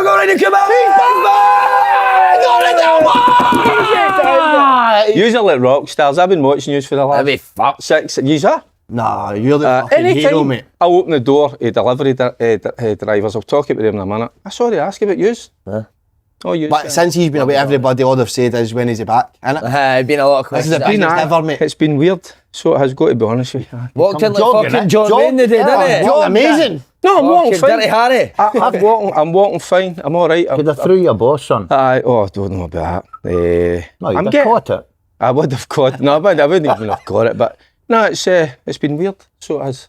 Go right to come out! Yous are like rock stars. I've been watching yous for the last 6 years. Nah, you're the fucking hero, mate. I open the door to delivery drivers. I'll talk about them in a minute. I saw they ask about yous. Oh, yous. But since he's been away, everybody, all they've said is when is he back, innit? Been a lot of questions. It's been weird, so it has got to be honest with you. Walked in like fucking John Wayne the day, didn't he? Amazing. No, I'm walking fine. Dirty Harry. I'm walking fine. I'm all right. Could have threw your boss, son. I don't know about that. No, you'd have caught it. I would have caught. No, I wouldn't even have caught it. But no, it's been weird. So it has.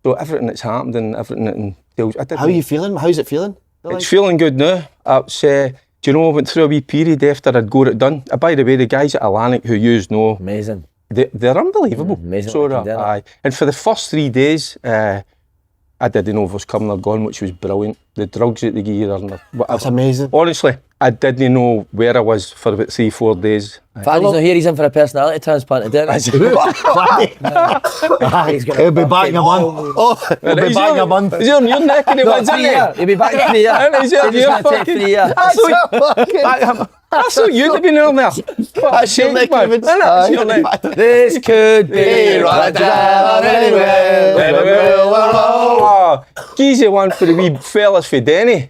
So everything that's happened and everything that entails. How are you feeling? How's it feeling? It's feeling good now. It's, do you know, I went through a wee period after I'd got it done. By the way, the guys at Atlantic who you know, amazing. They're unbelievable. Amazing. So aye. And for the first 3 days, I didn't know if it was coming or gone, which was brilliant. The drugs that they give you, that's amazing. Honestly, I didn't know where I was for about 3-4 days. Faddy's not here, he's in for a personality transplant today. He'll be back in a month. He'll be back in a month. He's on your neck and he wins, isn't he? He'll be back in 3 years. He's going to take 3 years. I thought you'd have been on there. That's your neck, This could be right down anywhere. Easy one for the wee fellas for Denny.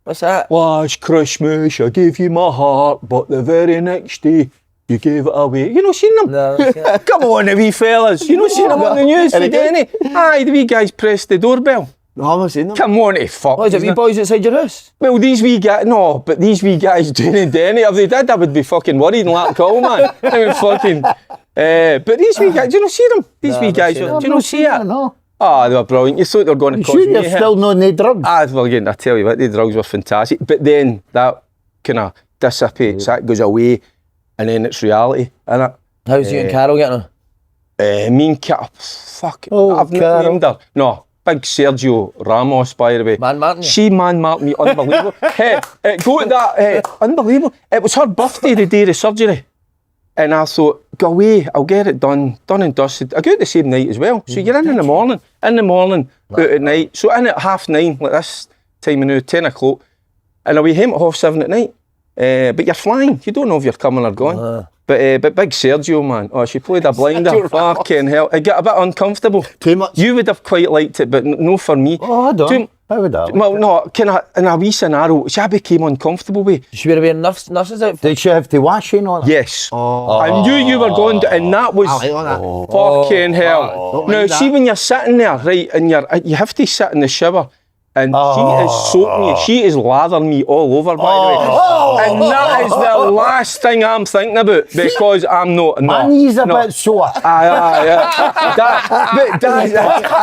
What's that? Last Christmas I gave you my heart, but the very next day you gave it away. You know, seen them? No. Come on, the wee fellas. You know, seen them on the news for Denny? Aye, the wee guys pressed the doorbell. No, I haven't seen them. Come on, fuck. What is it, wee boys outside your house? Well, these wee guys, no, but these wee guys doing it, Denny, if they did, I would be fucking worried and like call, man. I mean, fucking. But these wee guys, do you not see them? These wee guys, do you not see it? No. Oh, they were brilliant. You thought they were going to cause me. You're still not on the drugs? Well, again, I tell you what, the drugs were fantastic. But then that kind of dissipates, that goes away, and then it's reality, innit? How's you and Carol getting on? Me and Carol, fuck. Oh, I've not named her. No, big Sergio Ramos, by the way. Man-marked you? She man-marked me, unbelievable. Hey, go to that, unbelievable. It was her birthday the day of the surgery. And I thought, go away, I'll get it done and dusted. I go out the same night as well. So you're in the morning, out at night. So in at 9:30, like this time of now, 10 o'clock. And I'll be home at 7:30 at night. But you're flying. You don't know if you're coming or going. But big Sergio, man. Oh, she played a blinder. Fucking hell. It got a bit uncomfortable. Too much. You would have quite liked it, but no for me. Oh, I don't. How would that? Well, no, in a wee scenario, she became uncomfortable with. She would have been nurses outfit. Did she have to wash in on it? Yes. I knew you were going to, and that was fucking hell. Now, see when you're sitting there, right, and you have to sit in the shower, and she is soaking me, she is lathering me all over, by the way. And that is the last thing I'm thinking about, because I'm not. My knee's a bit sore. I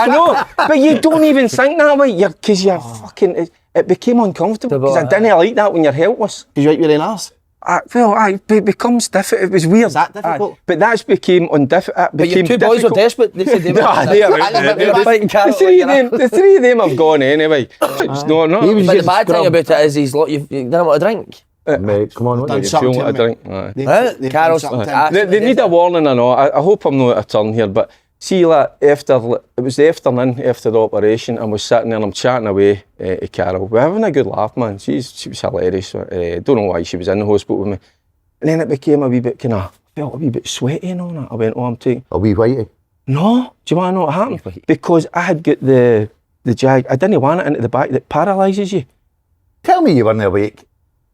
know, but you don't even think that way, because you're fucking, it became uncomfortable, because I didn't like that when you're helpless. Did you wipe your own arse? It becomes difficult. It was weird. Is that difficult? But that's became undifficult. But your two boys were desperate. They said they were fighting Carol. The three of them have gone anyway. But the bad thing about it is you didn't want to drink. Mate, come on, you feel like a drink. Carol's they need a warning and all. I hope I'm not a turn here, but see, like, it was the afternoon after the operation, and was sitting there and I'm chatting away to Carol. We're having a good laugh, man. She was hilarious. Don't know why she was in the hospital with me. And then it became a wee bit I felt a wee bit sweaty and all that. I went, I'm taking... A wee whitey? No. Do you want to know what happened? Because I had got the jag. I didn't want it into the back that paralyses you. Tell me you weren't awake.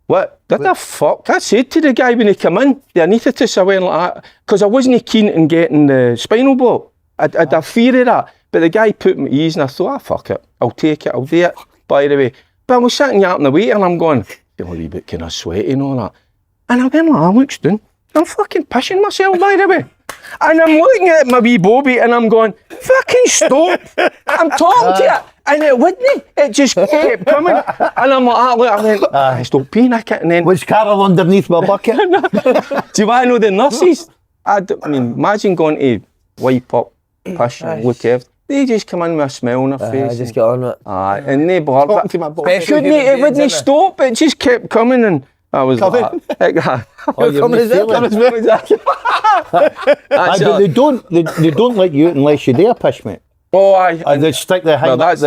What? Did I fuck? I said to the guy when he came in, the anaesthetist, I went like that, because I wasn't keen in getting the spinal block. I'd a fear of that. But the guy put me at ease and I thought, fuck it, I'll take it, I'll do it, by the way. But I was sitting yapping away and I'm going, feel a wee bit kind of sweaty and all that. And I went like, I looks down, I'm fucking pissing myself, by the way. And I'm looking at my wee Bobby and I'm going, fucking stop. I'm talking to it. And it wouldn't. It just kept coming. And I'm like, I went, stop peeing, I can't. And then... Was Carol underneath my bucket? Do you want to know the nurses? I mean, imagine going to wipe up, push and look after. They just come in with a smile on their face. Just get on with it. And they blurred. It wouldn't stop. It just kept coming and I was like... But they don't let you out unless you do a pish, mate. Oh, aye. They stick their hand that's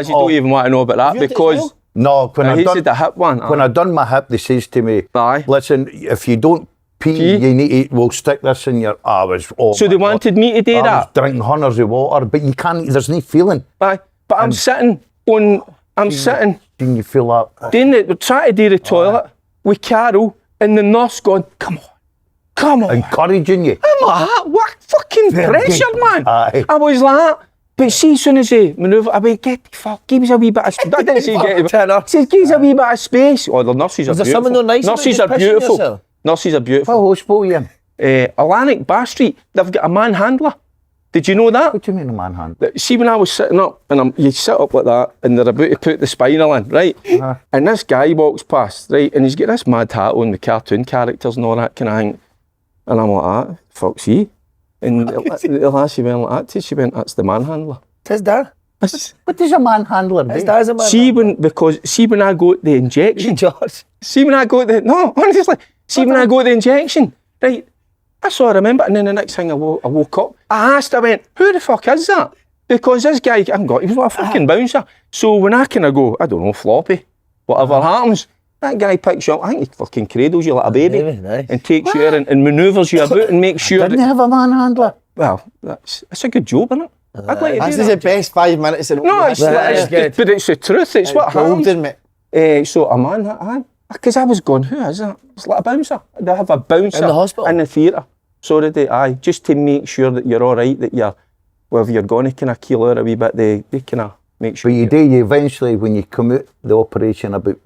you don't even want to know about that, because No, when I He done said the hip one. when I done my hip, they says to me, Aye. listen, if you don't pee, you need to, we'll stick this in your... I was... Oh So my they God. wanted me to do I was that. drinking hundreds of water, but you can't, there's no feeling. Aye. But I'm sitting on, Can you feel that? doing it, we're trying to do the toilet with Carol, and the nurse going, come on. Encouraging you. I'm like, what fucking pressure, man. Aye. I was like, but see, as soon as they manoeuvre, I went, get the fuck, give us a wee bit of space. I didn't say get the says, give us a wee bit of space. Oh, the nurses are Was there beautiful. someone no nice about Nurses you are pissing beautiful. yourself? Nurses are beautiful. What hospital are you in? Atlantic, Bar Street, they've got a manhandler. Did you know that? What do you mean a manhunt? See, when I was sitting up, and you sit up like that, and they're about to put the spinal in, right? And this guy walks past, right? And he's got this mad hat on, the cartoon characters and all that kind of thing. And I'm like, ah, fuck's he? And the lassie went like that, she went, that's the manhandler. Tis there. What does a manhandler do? Tis there's a man. See when I got the injection, George. see when I got the, no, honestly, see when I got the injection, right? That's all I remember. And then the next thing I woke up, I asked, I went, who the fuck is that? Because this guy, he was like a fucking bouncer. So when I kind of go, I don't know, floppy, whatever happens, that guy picks you up, I think he fucking cradles you like a baby, Nice. and takes you in and manoeuvres you about and makes sure Didn't they have a manhandler? well, it's a good job, isn't it? I'd like to This do is that. the best 5 minutes in No, it's good. but it's the truth, it's what happens. golden, mate. So a man, aye. Because I was going, who is that? It's like a bouncer. They have a bouncer In the hospital? in the theatre. So did they, aye, just to make sure that you're all right, that you're, well, if you're going to kind of keel out a wee bit, they kind of make sure. But you eventually, when you come out the operation about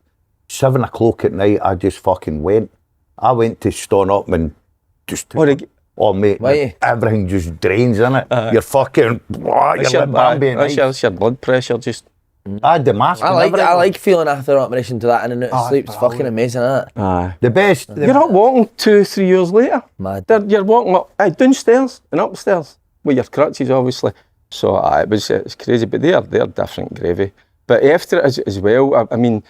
7 o'clock at night, I just fucking went. I went to Stone Up and just... Oh, mate, Why? everything just drains, innit? You're fucking... That's You're like Bambi that's your blood pressure just... I had the mask and everything. I like feeling after an operation to that in and out of sleep. It's fucking amazing, isn't it? Aye. The best... You're up walking 2-3 years later. Mad. You're walking up, downstairs and upstairs with your crutches, obviously. So it's crazy, but they're different gravy. But after it as well, I mean,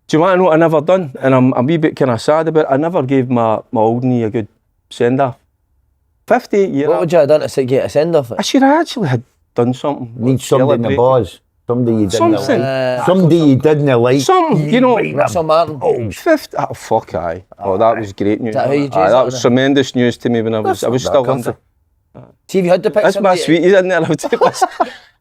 do you want to know what I never done? And I'm a wee bit kind of sad about it. I never gave my old knee a good send-off. 58 years. What would you have done to get a send off? I should have actually had done something. Need somebody in the buzz. Somebody you didn't Something. like. Somebody you didn't like. Something, you know. Russell Martin. Oh, fuck, aye. Oh, that was great news. Is that how you Aye, chased that it, was then? tremendous news to me when I was still under. See, if you had to pick That's my somebody... sweetie, isn't it?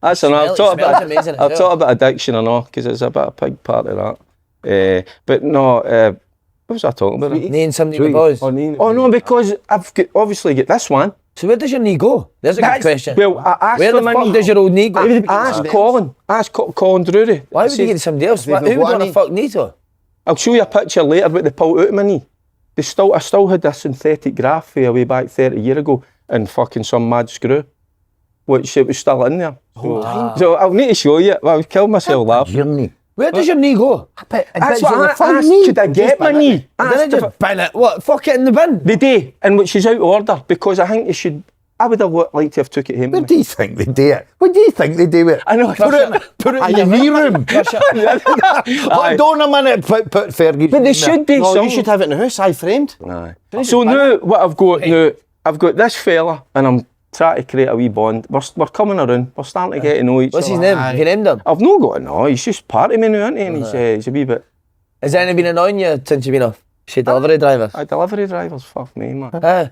That's enough. I've Smells talked amazing as I've well. talked about addiction and all, because it's a bit of a big part of that. But no, what was I talking about? Name somebody with buzz. Oh no, because I've obviously got this one. So where does your knee go? There's a good question. Well, I asked Where for the my fuck knee. does your old knee go? I asked Colin. Colin Drury. Why would you get somebody else? Who would you want a fuck knee to? I'll show you a picture later what they pulled out of my knee. I still had this synthetic graft way back 30 years ago and fucking some mad screw, which it was still in there. So I'll need to show you. Well, I've killed myself laughing. Your knee. Where does your knee go? That's what I asked. Could I get my knee? Didn't just bin it? What? Fuck it in the bin? The day, and which is out of order, because I think you should. I would have liked to have took it home. What do you think they do it? What do you think they do it? I know. Put it in your knee room. Hold on a minute, put Ferguson. But they should be No, some. you should have it in the house, framed. Aye. So now what I've got now, I've got this fella, and I'm trying to create a wee bond. We're coming around. We're starting to get to know each What's other. his name? Have you named him? I've not got it now. He's just part of me now, isn't he? And he's a wee bit. Has anything been annoying you since you've been off? She delivery drivers. Delivery drivers, fuck me, man.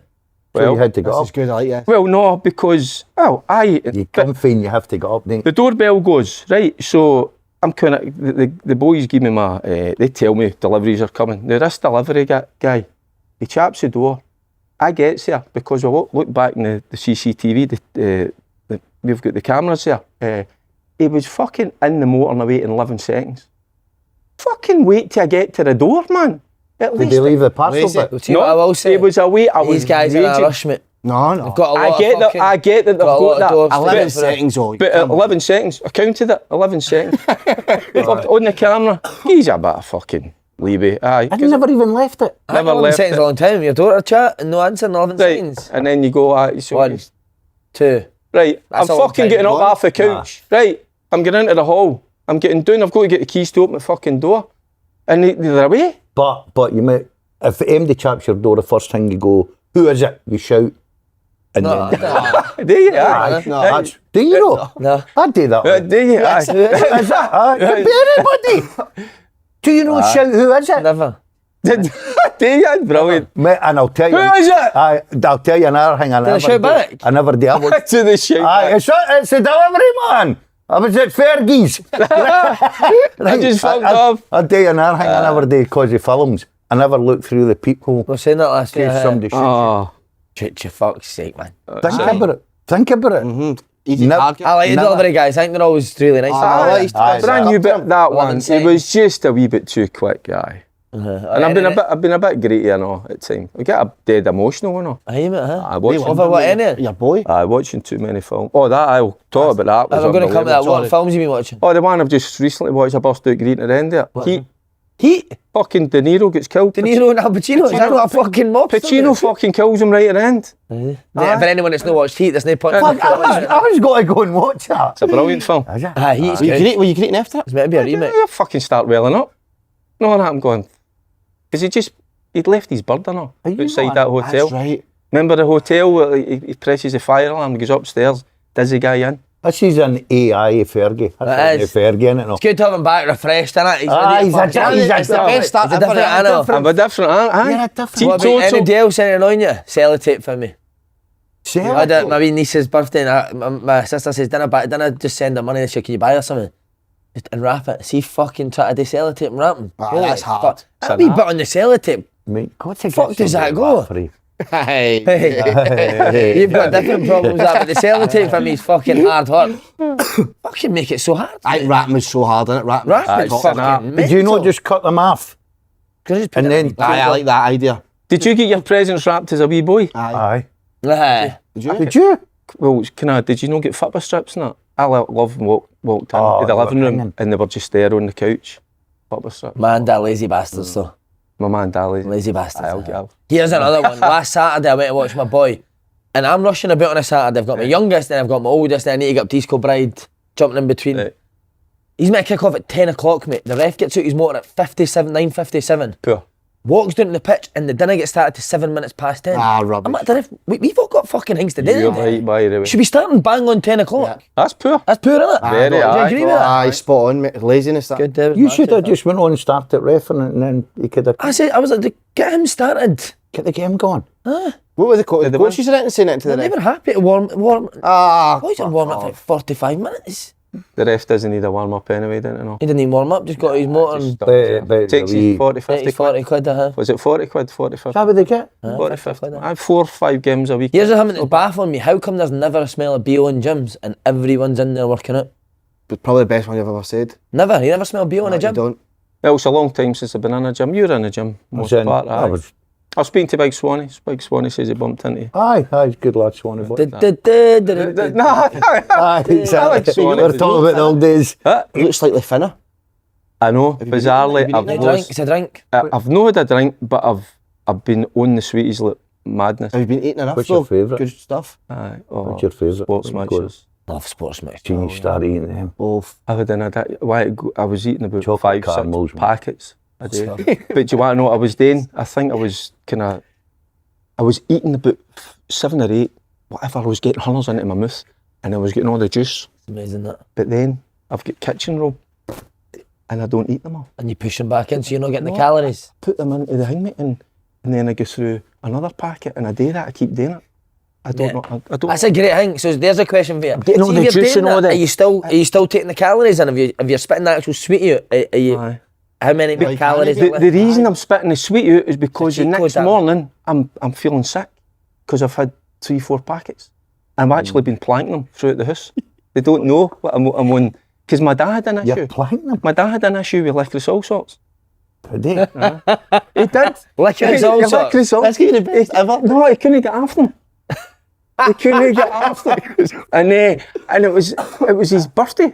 So you had to This go is up. good, I like this. Well, no, because You comfy and you have to go up. the doorbell goes, right, so I'm kind of, the boys give me my, they tell me deliveries are coming. Now this delivery guy, he chaps the door. I gets there because I look back in the CCTV, we've got the cameras there. He was fucking in the motor and away in 11 seconds. Fucking wait till I get to the door, man. At Did least. they leave the parcel Wait, bit? See what I will say? He was away. I was These guys are in a raging. rush, mate. No, no. They've got a lot I get of that. fucking... I get that they've got a lot got of doors that. to 11 get for it. seconds, oh. But 11 seconds, I counted it, 11 seconds. On the camera, he's a bit of fucking leeway. Aye. I never even left it. Never 11 left seconds it. a long time. Your daughter chat and no answer in 11 Right, seconds. and then you go, so 1, 2. right, That's I'm a long fucking time. getting up One. off the couch. Right, I'm getting into the hall. I'm getting down, I've got to get the keys to open the fucking door. And they're away. But you might, if MD chaps your door, the first thing you go, who is it? You shout. And No, then, Do you? No, that's do you know? no. I do that. Do you? Is that? Could be anybody. Do you know shout who is it? Never. Do you? Brilliant. Mate, and I'll tell you. Who is it? I'll tell you another thing. I shout back? I never did. To the shout. It's the delivery man. I was at Fergie's. I just fucked off. I'll tell you another thing. I never did because of films. I never looked through the people. We were saying that last In year. case somebody shoots you. Oh. Shit, your fuck's sake, man. Think about it. Think about it. easy Never- target. I like the Never. delivery guys. I think they're always really nice. Brand new bit that one. Well, He was just a wee bit too quick, guy. And I've been a bit greedy, I know, at times. I get a dead emotional, you know. I am it, huh? I watching. Over what, any? Your boy. I watching too many films. Oh, that I'll talk about that. Was We're going to come to that. unbelievable. What films you been watching? Oh, the one I've just recently watched, I burst out green at the end there. Heat? Fucking De Niro gets killed. De Niro and Al Pacino. Is that not a fucking mobster? Pacino fucking kills him right at the end. Yeah, for anyone that's not watched Heat, there's no point. Fuck, I was going to go and watch that. It's a brilliant film. Is it? Heat's Were you good. greeting, after it? It's meant to be a remake. You fucking start welling up. No, and I'm going, because he'd left his bird, I know, Are you outside mad? that hotel. That's right. Remember the hotel where he presses the fire alarm, goes upstairs, does the guy in? This is an AI Fergie. It is. Fergie in it. No. It's good to have him back refreshed, innit? He's a It's the best start He's a ever, different- I know. I'm a different, aye. You're a different- Team What about total. anybody else anything on you? Sellotape for me. I had Celtic. my wee niece's birthday and my sister says, didn't just send her money this year, can you buy her something? Just unwrap it. See fucking try to do sellotape and wrap them. That's hard. That wee bit on the sellotape. Mate, got to Fuck get does that somebody go? back for you. Hey. You've got different problems with that, but the sellotape for me is fucking hard work. Fucking make it so hard. I think rapping is so hard, innit? Rapping. Rapping's it's fucking not. mental. Did you not just cut them off? Can I just put And it then I like that idea. Did you get your presents wrapped as a wee boy? Aye. Aye. Aye. Did you? Did you? Well, did you not get football strips and that? I love and walked in Oh, to the living they were room hanging. and they were just there on the couch. Football strips. Man, that lazy bastards though. My man, Dally. Lazy bastards. I'll get up. Here's another one. Last Saturday I went to watch my boy. And I'm rushing about on a Saturday. I've got my youngest and I've got my oldest and I need to get up to Disco Bride, jumping in between. Right. He's meant to kick off at 10 o'clock, mate. The ref gets out his motor at 9:57. Poor. Walks down to the pitch and the dinner gets started to 7 minutes past 10. Rubbish. I'm like, the ref, we've all got fucking things to do. You're today. right, by the way. Should be starting bang on 10 o'clock. That's poor. That's poor, isn't it? Very, Do you aye. agree with that? Aye, spot on, mate. Laziness, that. Good, David. You should have just went on and started reffing and then you could have I was like, get him started. get the game going. What were the coaches saying it to the They ref? were happy to warm. Ah, Boys didn't warm up for 45 minutes. The ref doesn't need a warm up anyway, didn't know. He didn't even warm up, just got his motor and But Takes the you wee- 40, 30, 50 40 quid. quid. Was it 40 quid, 40, 50? Is that what they get? 40, 50 50. quid. I have 4 or 5 games a week. Here's something that's baffling me. How come there's never a smell of BO in gyms and everyone's in there working out? but probably the best one you've ever said. Never. You never smell BO in a You gym? don't. Well, it's a long time since I've been in a gym. You were in a gym most in- part, I aye. was- I was speaking to Big Swanee. Big Swanee says he bumped into you. Aye, good lad, Swanee boy. No, Aye, exactly. Swanee. We're talking about the old days. You look slightly thinner. I know, you bizarrely, been eating It's a drink. It's a drink. I've not had a drink, but I've been on the sweeties like madness. Have you been eating enough? What's your though? favourite? Good stuff. Aye, oh, What's your favourite? sports When you go- mixers. Love sports mix. When you start eating them. Both. I was eating about Chocolate 5, caramels, 6 man. packets a day. But do you want to know what I was doing? I think I was eating about 7 or 8, whatever. I was getting hunters into my mouth and I was getting all the juice. Amazing that. But then I've got kitchen roll and I don't eat them all. And you push them back in so you're not getting the calories. Put them into the thing, mate, and then I go through another packet and I do that. I keep doing it. I don't Yeah. know. I don't. That's a great thing. So there's a question for you. getting all See, the if you're juice doing and all that, that. Are you still taking the calories in? If you're spitting the actual sweet out, are you, Aye. how many you calories? can't The reason I'm spitting the sweet out is because the cheat code, next that. morning I'm feeling sick because I've had 3, 4 packets. I've actually been planking them throughout the house. They don't know what I'm on because my dad had an You're issue. planking them. My dad had an issue with licorice all sorts. Today. He did. Licorice all sorts. Licorice all That's going to be the best ever. No, he couldn't get after them. He couldn't get after them. And it was his birthday.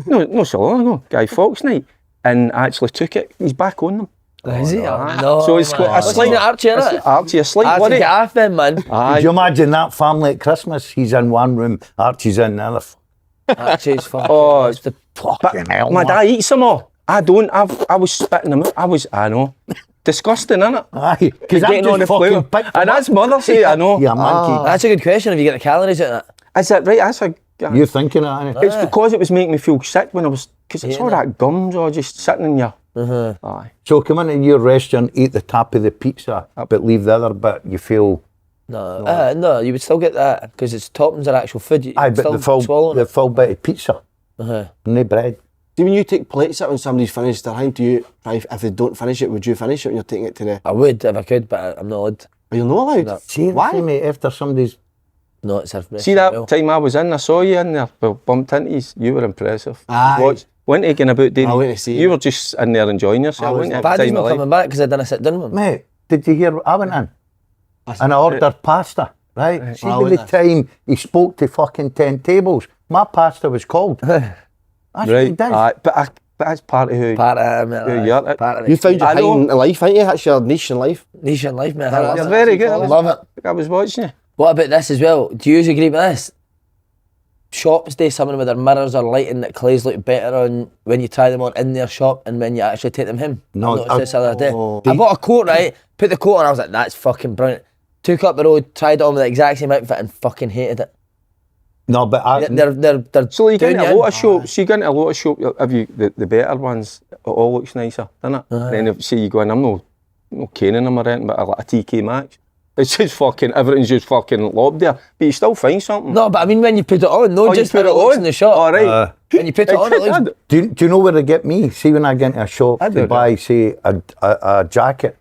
No so long ago. Guy Fawkes night, and I actually took it. He's back on them. Is he? Aye. No, So it's got a What's slight he, Archie, innit? Archie, a slight Archie, worry. get off then, man. Could you imagine that family at Christmas? He's in one room, Archie's in the other. Archie's fucking. Oh, it's the Fucking hell, My man. dad eats them all. I don't. I was spitting them out. I know. disgusting, isn't it? Aye, because Getting I'm on the just fucking floor. picked And that's mother say, I know. Yeah, monkey. That's a good question. If you get the calories out of that. Is that right? That's a... You're thinking of it, It's because it was making me feel sick when I was... Because it's Yeah, all that gums all just sitting in your... Aye. So come into your restaurant, eat the top of the pizza, but leave the other bit, you feel... No, you would still get that because its toppings are actual food. You Aye, but still swallow the it. full bit of pizza, no bread. See, when you take plates out when somebody's finished their hand, do you try, if they don't finish it, would you finish it when you're taking it to the... I would if I could, but I'm not allowed. Are you not allowed? No. Seriously, mate, after somebody's... No, it's a See that time I was in, I saw you in there, well, bumped into you. You were impressive. Aye. Went again about doing... I went to see you you. were just in there enjoying yourself, weren't you? Paddy's Time not of life. coming back because I didn't sit down with him. Mate, did you hear I went in? And I ordered pasta, right? See, by the time he spoke to fucking 10 tables, my pasta was cold. That's what he Right, did. aye, but that's part of who... Part of it, Who you are. part of You it. found your I know. thing in life, haven't you? That's your niche in life. Niche in life, mate. You're You're very good. Love it. I was watching you. What about this as well? Do you agree with this? Shops do something with their mirrors or lighting that clays look better on when you try them on in their shop and when you actually take them home. No, I noticed this the other day. Oh. I bought a coat, right? Put the coat on, I was like, that's fucking brilliant. Took up the road, tried it on with the exact same outfit and fucking hated it. No, but I... They're So you get doing into a you lot in. of shops, you get into a lot of shops, have you, the better ones, it all looks nicer, doesn't it? And then if, say you go in, I'm no caning them or anything, but like a TK Maxx, it's just fucking, everything's just fucking lobbed there, but you still find something. No, but I mean when you put it on, no, Oh, just you how put it it looks on? in the shop. All right. When you put it on, it looks... Do you know where they get me? See, when I get into a shop I to do buy, say, a jacket,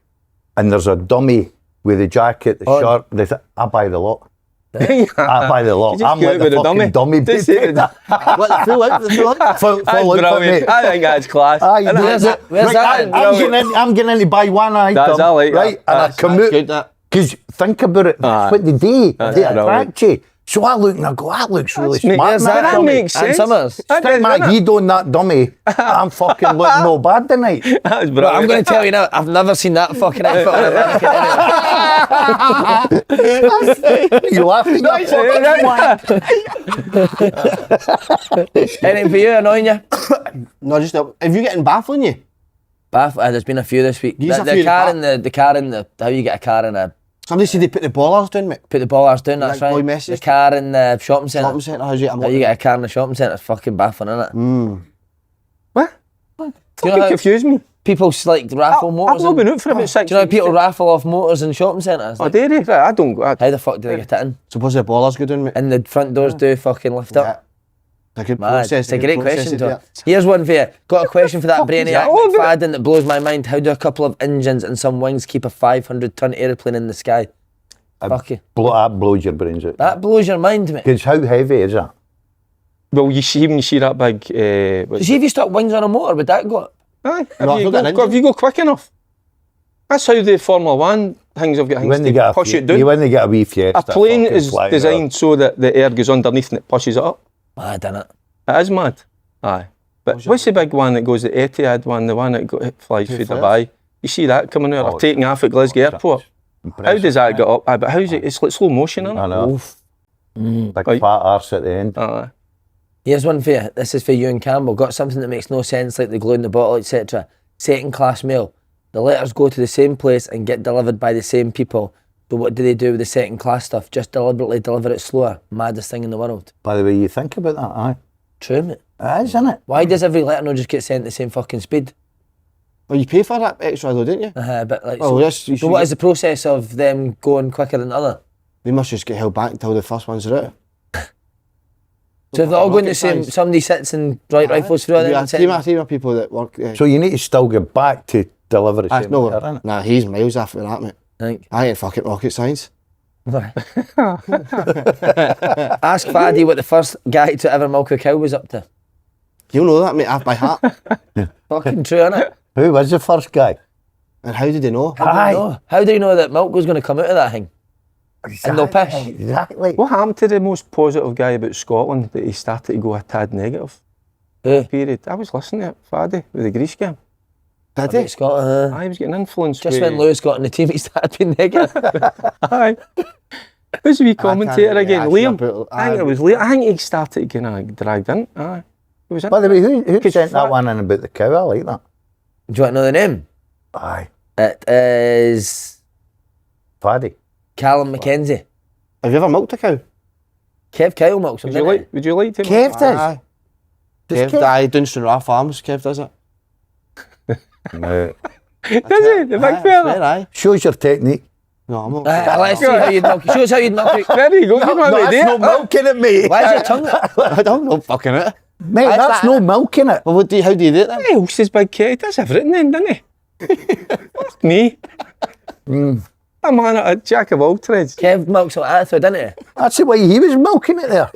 and there's a dummy with the jacket, the shirt, I buy the lot. I buy the lot. You just I'm go like out the with a fucking dummy. Just say the- What, the full out? The full out? Full That's outfit, brilliant. mate. I think that's class. Aye, And where's that? Where's that? I'm getting in to buy one item, That's all right, right? that. And I That's come That's out. good, that. Because think about it, that's Aye. what they do. That's They brilliant. attract you. So I look and I go, that looks really Mate, smart. that makes And sense. Summers. That Stick does, my doesn't it? head on that dummy. I'm fucking looking no bad tonight. That's But I'm brilliant. going to tell you now, I've never seen that fucking outfit on a mannequin. You laughing? Anything for you, annoying you? No, just, have you getting baffling you? Bath, there's been a few this week. These The, a the few car in in the car in the how you get a car in a Somebody said they put the ballers down, mate. put the ballers down. That's Like boy right. messages. The car in the shopping centre. Shopping centre, how's it? I'm How you get a car in the shopping centre? It's fucking baffling, isn't it? What? Do you know Fucking how confused me. people like raffle I've motors? not and- been out for about 6 Do you know how people raffle off motors in shopping centres? Oh, Like, did they? Right, I don't go. how the fuck do they get it in? Suppose the ballers go down, mate. And the front doors do fucking lift Yeah. up. It's a good Mad. process. It's a great question. Yeah. Here's one for you. Got a question for that brainiac Oh, but- McFadden that blows my mind. How do a couple of engines and some wings keep a 500-ton aeroplane in the sky? Fuck you. That blows your brains out. That blows your mind, mate. Because how heavy is that? Well, you see when you see that big. See if you stuck wings on a motor, would that go up? Aye, No, I've not got an if you go quick enough. That's how the Formula One things have got things When they to get push it down. when they get a wee fiesta. A plane fucking is flying designed so that the air goes underneath and it pushes it up. Mad, innit? It is mad. Aye. But what's the big one that goes, the Etihad one, the one that flies through Dubai? You see that coming out, or taking off at Glasgow Airport? How does that get up? Aye, but how's it? It's like slow motion, isn't it? I know. Big Right. fat arse at the end. Aye. Here's one for you. This is for you and Campbell. Got something that makes no sense, like the glue in the bottle, etc. Second class mail. The letters go to the same place and get delivered by the same people. But what do they do with the second class stuff? Just deliberately deliver it slower. Maddest thing in the world. By the way you think about that, aye. True, mate. It is, isn't it? Why does every letter not just get sent at the same fucking speed? Well, you pay for that extra though, didn't you? But like, Oh, yes. You so should what get- is the process of them going quicker than the other? They must just get held back until the first ones are out. So if they're all going the Rocket same, science. somebody sits and rifles through it Yeah, and team of people that work. So you need to still get back to deliver the same no, letter, innit? nah, he's miles after that, mate. think. I ain't fucking rocket science. Ask Faddy what the first guy to ever milk a cow was up to. You'll know that, mate, by heart. Fucking true, innit? Who was the first guy? And how did they know? How do you know that milk was going to come out of that thing? And no piss. Exactly. What happened to the most positive guy about Scotland that he started to go a tad negative? Who? Period. I was listening to it, Faddy, with the Greece game. Did About he? Scotland, I was getting influenced. Just with- when Lewis got in the team, he started being negative. Aye. Who's the wee commentator can't- again? yeah, Liam. about- I think it was Liam. I think he started kind of dragged in. Aye. Who was it? By the way, who Because sent that fat- one in about the cow? I like that. Do you want to know the name? Aye. It is Paddy. Callum McKenzie. Have you ever milked a cow? Kev Kyle milks him, Would you like to? Kev does. Does Kev, Kev? aye, Dunstone Farms, Kev does it. No. Does he? The big fella? Aye. Shows your technique. No, I'm not. Let's see how you'd milk it. Show us how you'd milk it. There you go. You want me That's there? no milking it, mate. Why is your tongue out? I don't know fucking it. Mate, That's that's that- no milking it. Well, how do you do it then? Hey, Ulster's big kid. Does everything then, doesn't he? Fuck me. A man, a jack of all trades. Kev milks it like that, doesn't he? That's the way he was milking it there.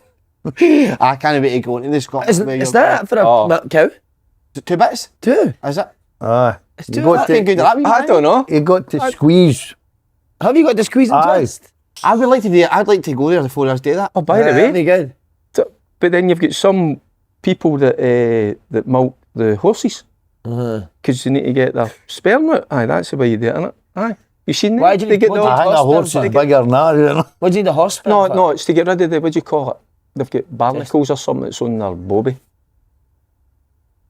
I can't wait to go into the Scotland. Is that for a milk cow? 2 bits? Two. Is it? It's You two. got That'd be good. That'd be I fine. don't know. You got to squeeze. Have you got the squeeze and Aye. twist? I would like to do it. I'd like to go there before I do that. Oh, by the That'd be way, good. but then you've got some people that that milk the horses because you need to get their sperm out. Aye, that's the way you do it, isn't it? Aye. You seen that? Why do you They need get to the put I think a hospital horse for- is bigger than that, you know. What do you need the hospital No, for? no, it's to get rid of the, what do you call it? They've got barnacles or something that's on their bobby.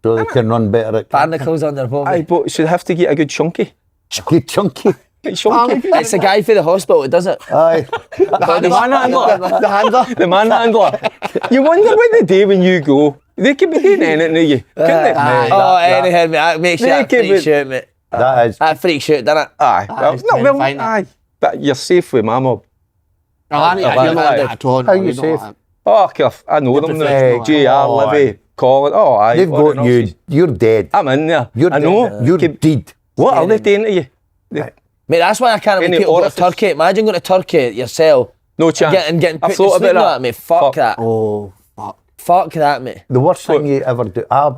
So they can run better at Barnacles on their Aye, body. but so they have to get a good chunky. Get chunky. Chunky. It's the guy for the hospital that does it. Aye. The man handler. The handler. The man handler. You wonder what the day when you go, they could be doing anything to you, couldn't they? Aye. Oh, anyhow, mate. That makes you They that give freak it- shoot, mate. That is. That freak shoot, doesn't it? Aye. Well, it's no, well, terrifying, that. aye. But you're safe with my mob. I you're not like that at all. How No, you we don't safe? like Oh, Cuff, I know them. professional, JR, oh, Livy, Colin. Oh, aye. They've all the got you. nurses. You're dead. I'm in there. You're I dead. know. You're Keep- dead. What are they doing to you? They- Mate, that's why I can't Any believe people go to orifice? Turkey. Imagine going to Turkey yourself No chance. and getting I put to thought sleep about like that. that, mate. Fuck that. Oh, fuck. Fuck that, mate. The worst thing you ever do, I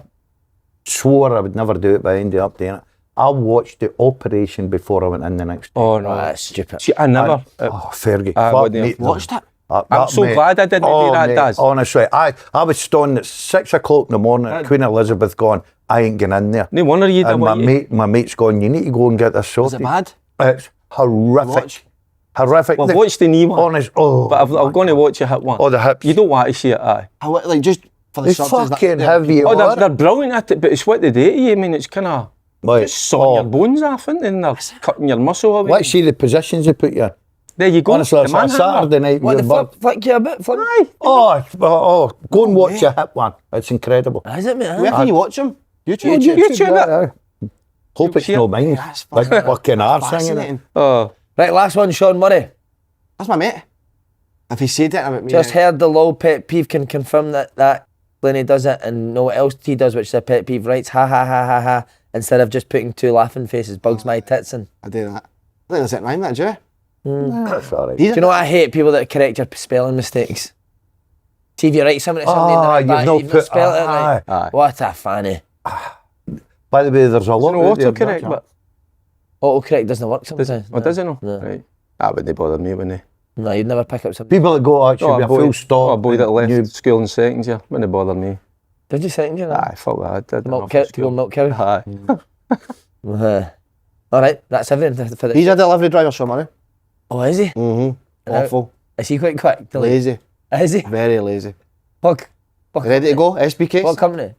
swore I would never do it, but I ended up doing it. I watched the operation before I went in the next day. Oh, Oh, no. that's stupid. See, I never. Oh, Fergie. I fuck wouldn't me. have Watched it? I'm That, so mate. glad I didn't do that, mate, Daz. honestly, I was stoned at 6 o'clock in the morning at Queen Elizabeth going, I ain't getting in there. No wonder you And didn't my mate's going, you need to go and get this Was sorted. it bad? It's horrific. Watch. Horrific. Well, I've watched the knee one, Honest, oh. but I'm going to watch a hit one. Oh, the hips. You don't want to see it, aye. How, like, just for the They substance. fucking heavy. Oh, are. they're brilliant at it, but it's what they do to you. I mean, it's kind of Mate, sawing your oh, bones off, isn't it? And they're cutting your muscle away. let's see the positions they put you in. There you go. Honestly, The it's a manhandler. Saturday night. What the you're fuck? Flick you a bit? Flick? Aye. Oh, go and watch a hit one. It's incredible. Is it, mate? Where can you watch them? YouTube. YouTube it. Hope it's see no it? mine. That's Like fucking fucking arse hanging it. fascinating. Oh, Right, last one, Sean Murray. That's my mate. If he said it about me, Just heard the low pet peeve can confirm that Lenny does it and know what else he does, which is a pet peeve. Writes ha ha ha ha ha instead of just putting two laughing faces. Bugs my tits in. I do that. I think that's it, rhyme that, do you? That's all right. Do you know what I hate? People that correct your spelling mistakes. See if you write something to somebody Ah, and you've not you've put- spelled it right. aye. What a fanny. By the way, there's a lot no out there, autocorrect, Jack. but Autocorrect doesn't work sometimes. oh, does it not? No. Right. That wouldn't bother me, wouldn't it? No, you'd never pick up something. People that go, oh, it should Oh, be a a boy, full stop. oh, a boy that left New- school in seconds, yeah, wouldn't bother me. Did you second you that? Aye, fuck that. I did Milk enough cow, at to go school. milk cow. Aye. All right, that's everything for the. He's a delivery driver, so money. Oh, is he? Mm-hmm. Awful. Is he quite quick? to leave? Lazy. Is he? Very lazy. Fuck. Ready to go? SPKs? What company?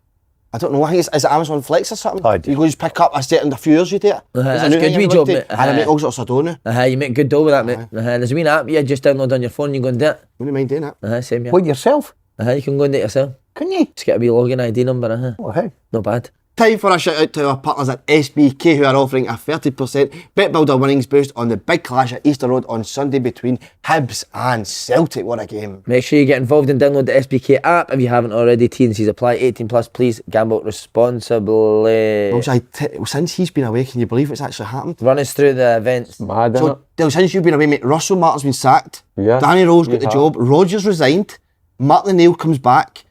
I don't know. I think is it Amazon Flex or something? I do. You go just pick up a certain a few years you do it. That's There's a new good thing wee you job, do. mate. And I make all sorts of dough now. You make good dough with that, mate. There's a wee app you just download on your phone and you go and do it. Wouldn't mind doing it. Same, yeah. What, yourself? You can go and do it yourself. Can you? Just get a wee login ID number. Oh, hey. Not bad. Time for a shout out to our partners at SBK who are offering a 30% Bet Builder winnings boost on the big clash at Easter Road on Sunday between Hibs and Celtic. What a game. Make sure you get involved and download the SPK app if you haven't already. T&Cs apply. 18 plus. Please gamble responsibly. Also, since he's been away, can you believe it's actually happened? Run us through the events. Mad, So, since you've been away, mate, Russell Martin's been sacked. Yeah. Danny Rohl's got the Yeah. job. Rogers resigned. Martin O'Neill comes back.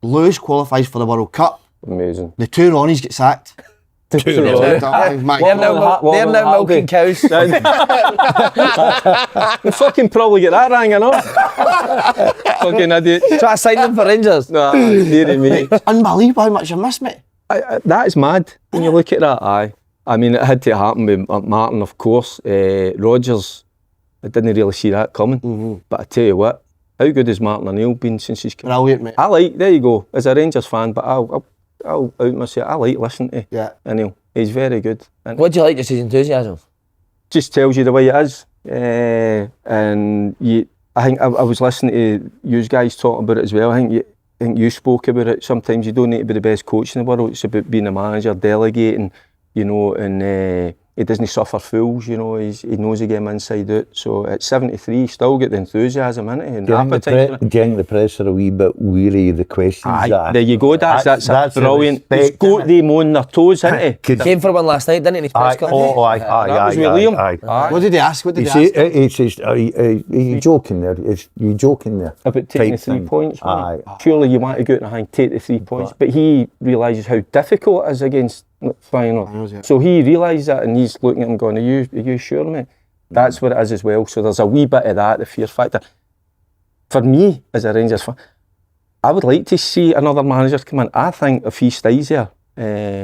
Lewis qualifies for the World Cup. Amazing. The two Ronnies get sacked. They're now milking cows. You fucking probably get that hanging up. Fucking idiot. So I signed them for Rangers. Nah, dearie me. Unbelievable how much you missed, mate. That is mad when you look at that. Aye. I mean, it had to happen with Martin, of course. Rogers, I didn't really see that coming. But I tell you what, how good has Martin O'Neill been since he's come? Brilliant, mate. I like, there you go, as a Rangers fan, but I'll out myself. I like listening to Yeah. O'Neill. He's very good. And What do you like, just his enthusiasm? just tells you the way it is. And I think I was listening to you guys talking about it as well. I think you spoke about it. Sometimes you don't need to be the best coach in the world. It's about being a manager, delegating, you know, and he doesn't suffer fools, you know. He knows the game inside out. So at 73, still get the enthusiasm in it and Do you think the press are a wee bit weary of the questions? Aye, there you go. That's brilliant. He's got them on their toes, isn't he? Came for one last night, didn't he? In his press conference? That was with Liam. Aye. What did he ask? What did he ask? He says, are you joking there? You joking there? About taking the 3 thing. points. Aye. Surely you want to go out and hang, take the 3 points. But he realises how difficult it is against Finals. Yeah. So he realised that, and he's looking at him going, are you sure, mate? That's what it is as well. So there's a wee bit of that, the fear factor. For me, as a Rangers fan, I would like to see another manager come in. I think if he stays there...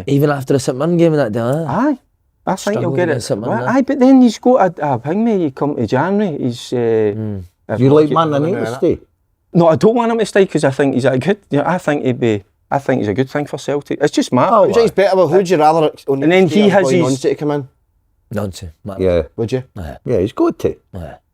Even after the St Mirren game in that day, Aye. I think he'll get it. St Mirren, Aye, but then he's got a thing, mate. You come to January, he's... You like Manning to stay? No, I don't want him to stay because I think he's that good. You know, I think he's a good thing for Celtic. It's just Matt. Who do you think's better? Well, who'd you rather? And then he has his... to come in. Nancy. Yeah. Would you? Yeah, he's got to.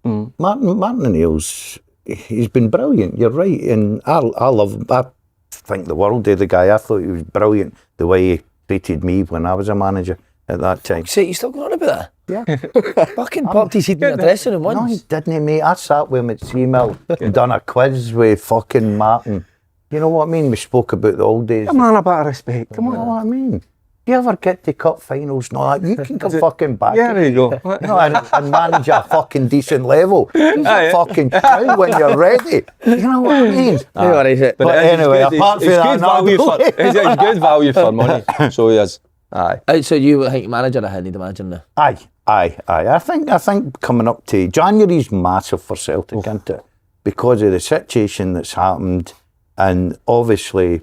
Martin O'Neill's, he's been brilliant, you're right, and I love him. I think the world of the guy. I thought he was brilliant the way he treated me when I was a manager at that time. See, you still going on about that? Yeah. Fucking popped his head in the dressing room once. No, he didn't, mate. I sat with him at 3 Mill and done a quiz with fucking Martin. You know what I mean? We spoke about the old days. Come on, a bit of respect. Come You know on. what I mean? If you ever get to cup finals and all that, you can come fucking back. Yeah, there you go. You know, and manage a fucking decent level. He's a fucking crown when you're ready. You know what I mean? No worries, it. But anyway, apart from that, it's good value for money. So he is. Aye. So you think manager, I need a manager now? Aye. I think coming up to January's massive for Celtic, isn't it? Because of the situation that's happened, and obviously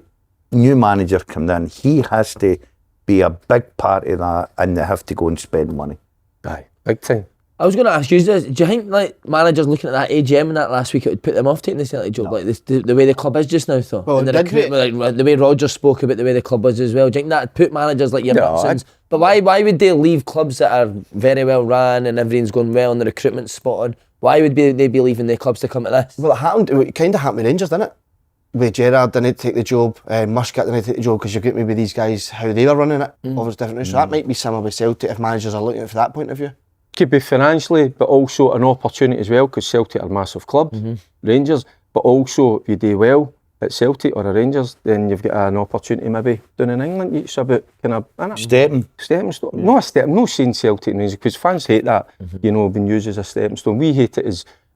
new manager coming in, he has to be a big part of that, and they have to go and spend money. Aye, big time. I was going to ask you this, do you think like managers looking at that AGM and that last week, it would put them off taking the Celtic job, like this, the way the club is just now, though? Well, and the did recruitment, like, the way Rodgers spoke about the way the club was as well, do you think that would put managers like your Mixons? But why would they leave clubs that are very well run and everything's going well and the recruitment's spot on? Why would they be leaving the clubs to come to this? Well, it kind of happened with Rangers, didn't it? With Gerrard didn't take the job, Muscat didn't take the job because you've got maybe these guys, how they were running it, obviously different. So that might be similar with Celtic if managers are looking at it from that point of view. Could be financially, but also an opportunity as well, because Celtic are a massive club, Rangers, but also if you do well at Celtic or a Rangers, then you've got an opportunity maybe down in England. It's about kind of stepping stone. No, a step. No saying Celtic and Rangers, because fans hate that. You know, being used as a stepping stone. We hate it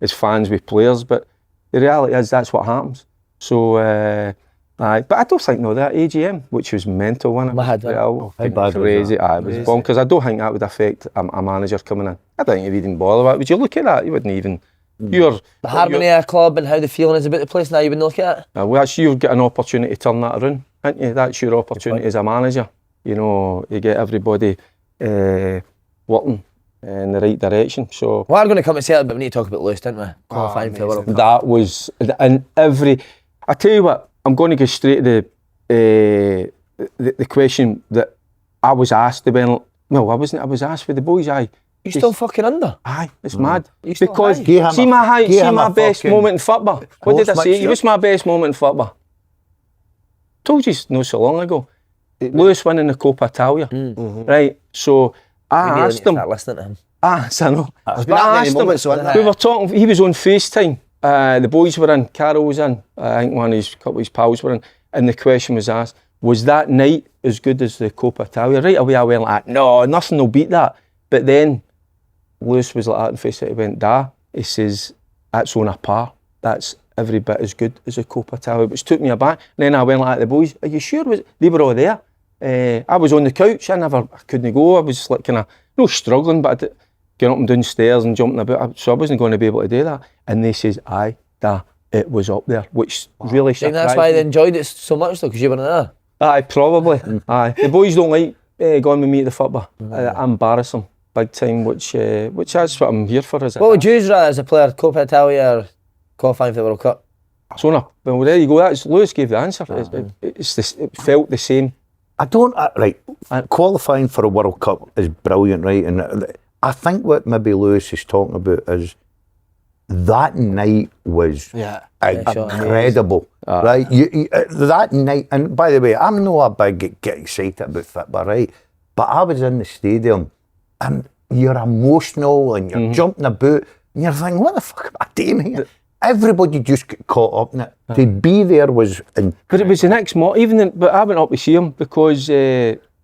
as fans with players, but the reality is that's what happens. So, but I don't think that AGM, which was mental, wasn't it? Crazy. It was bonkers. I don't think that would affect a manager coming in. I don't think you'd even bother with it. Would you look at that? You wouldn't even. The harmony of a club and how the feeling is about the place now, you wouldn't look at it? Well, that's, you've got an opportunity to turn that around, haven't you? That's your opportunity as a manager. You know, you get everybody working in the right direction. So we are going to come and say it, but we need to talk about Lewis, didn't we? Qualifying for the World Cup. That was in every. I tell you what, I'm going to go straight to the question that I was asked. I wasn't. I was asked for the boys. You still fucking under? Aye, it's mad. Because see my best moment in football. What did I say? What's my best moment in football? Told you not so long ago. Lewis winning the Coppa Italia. Right. So I asked him. Start listening to him. I know. There's been that many moments, we were talking. He was on FaceTime. The boys were in. Carol was in. I think a couple of his pals were in. And the question was asked: was that night as good as the Coppa Italia? Right away, I went like, no, nothing will beat that. But then Lewis was like that and face it. He went, he says, that's on a par. That's every bit as good as a Coppa Italia, which took me aback. And then I went like the boys, are you sure? They were all there. I was on the couch. I couldn't go. I was like kind of, no struggling, but I getting up and down stairs and jumping about. So I wasn't going to be able to do that. And they says, it was up there, which really surprised me. That's why they enjoyed it so much though, because you were there. Aye, probably. Aye. The boys don't like going with me to the football. I embarrass them big time, which that's what I'm here for. What would you rather as a player, Coppa Italia or qualifying for the World Cup? Well, there you go. Lewis gave the answer. It felt the same. I don't, right, qualifying for a World Cup is brilliant, right? And I think what maybe Lewis is talking about is that night was incredible, right? That night, and by the way, I'm not a big get excited about football, right? But I was in the stadium and you're emotional and you're jumping about and you're thinking, what the fuck am I doing here? Everybody just got caught up in it. To be there was... But it was the next morning, but I went up to see him because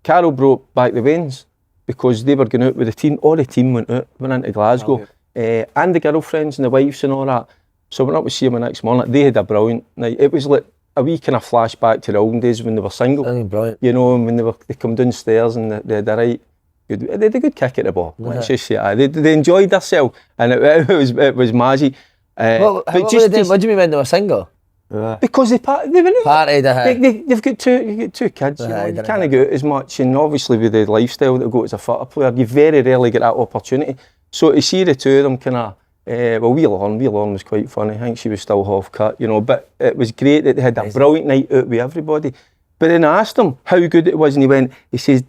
Carol brought back the veins because they were going out with the team. All the team went into Glasgow. And the girlfriends and the wives and all that. So I went up to see them the next morning. They had a brilliant night. It was like a wee kind of flashback to the olden days when they were single. Brilliant. You know, when they come downstairs and they had a right good, they had a good kick at the ball. Let's just say they enjoyed themselves and it was magic. What do you mean when they were single? Because they've got two kids. You can't go out as much, and obviously with the lifestyle that go as a football player, you very rarely get that opportunity. So to see the two of them kind of, Wee Lorne was quite funny. I think she was still half cut, you know, but it was great that they had a brilliant night out with everybody. But then I asked him how good it was, and he says,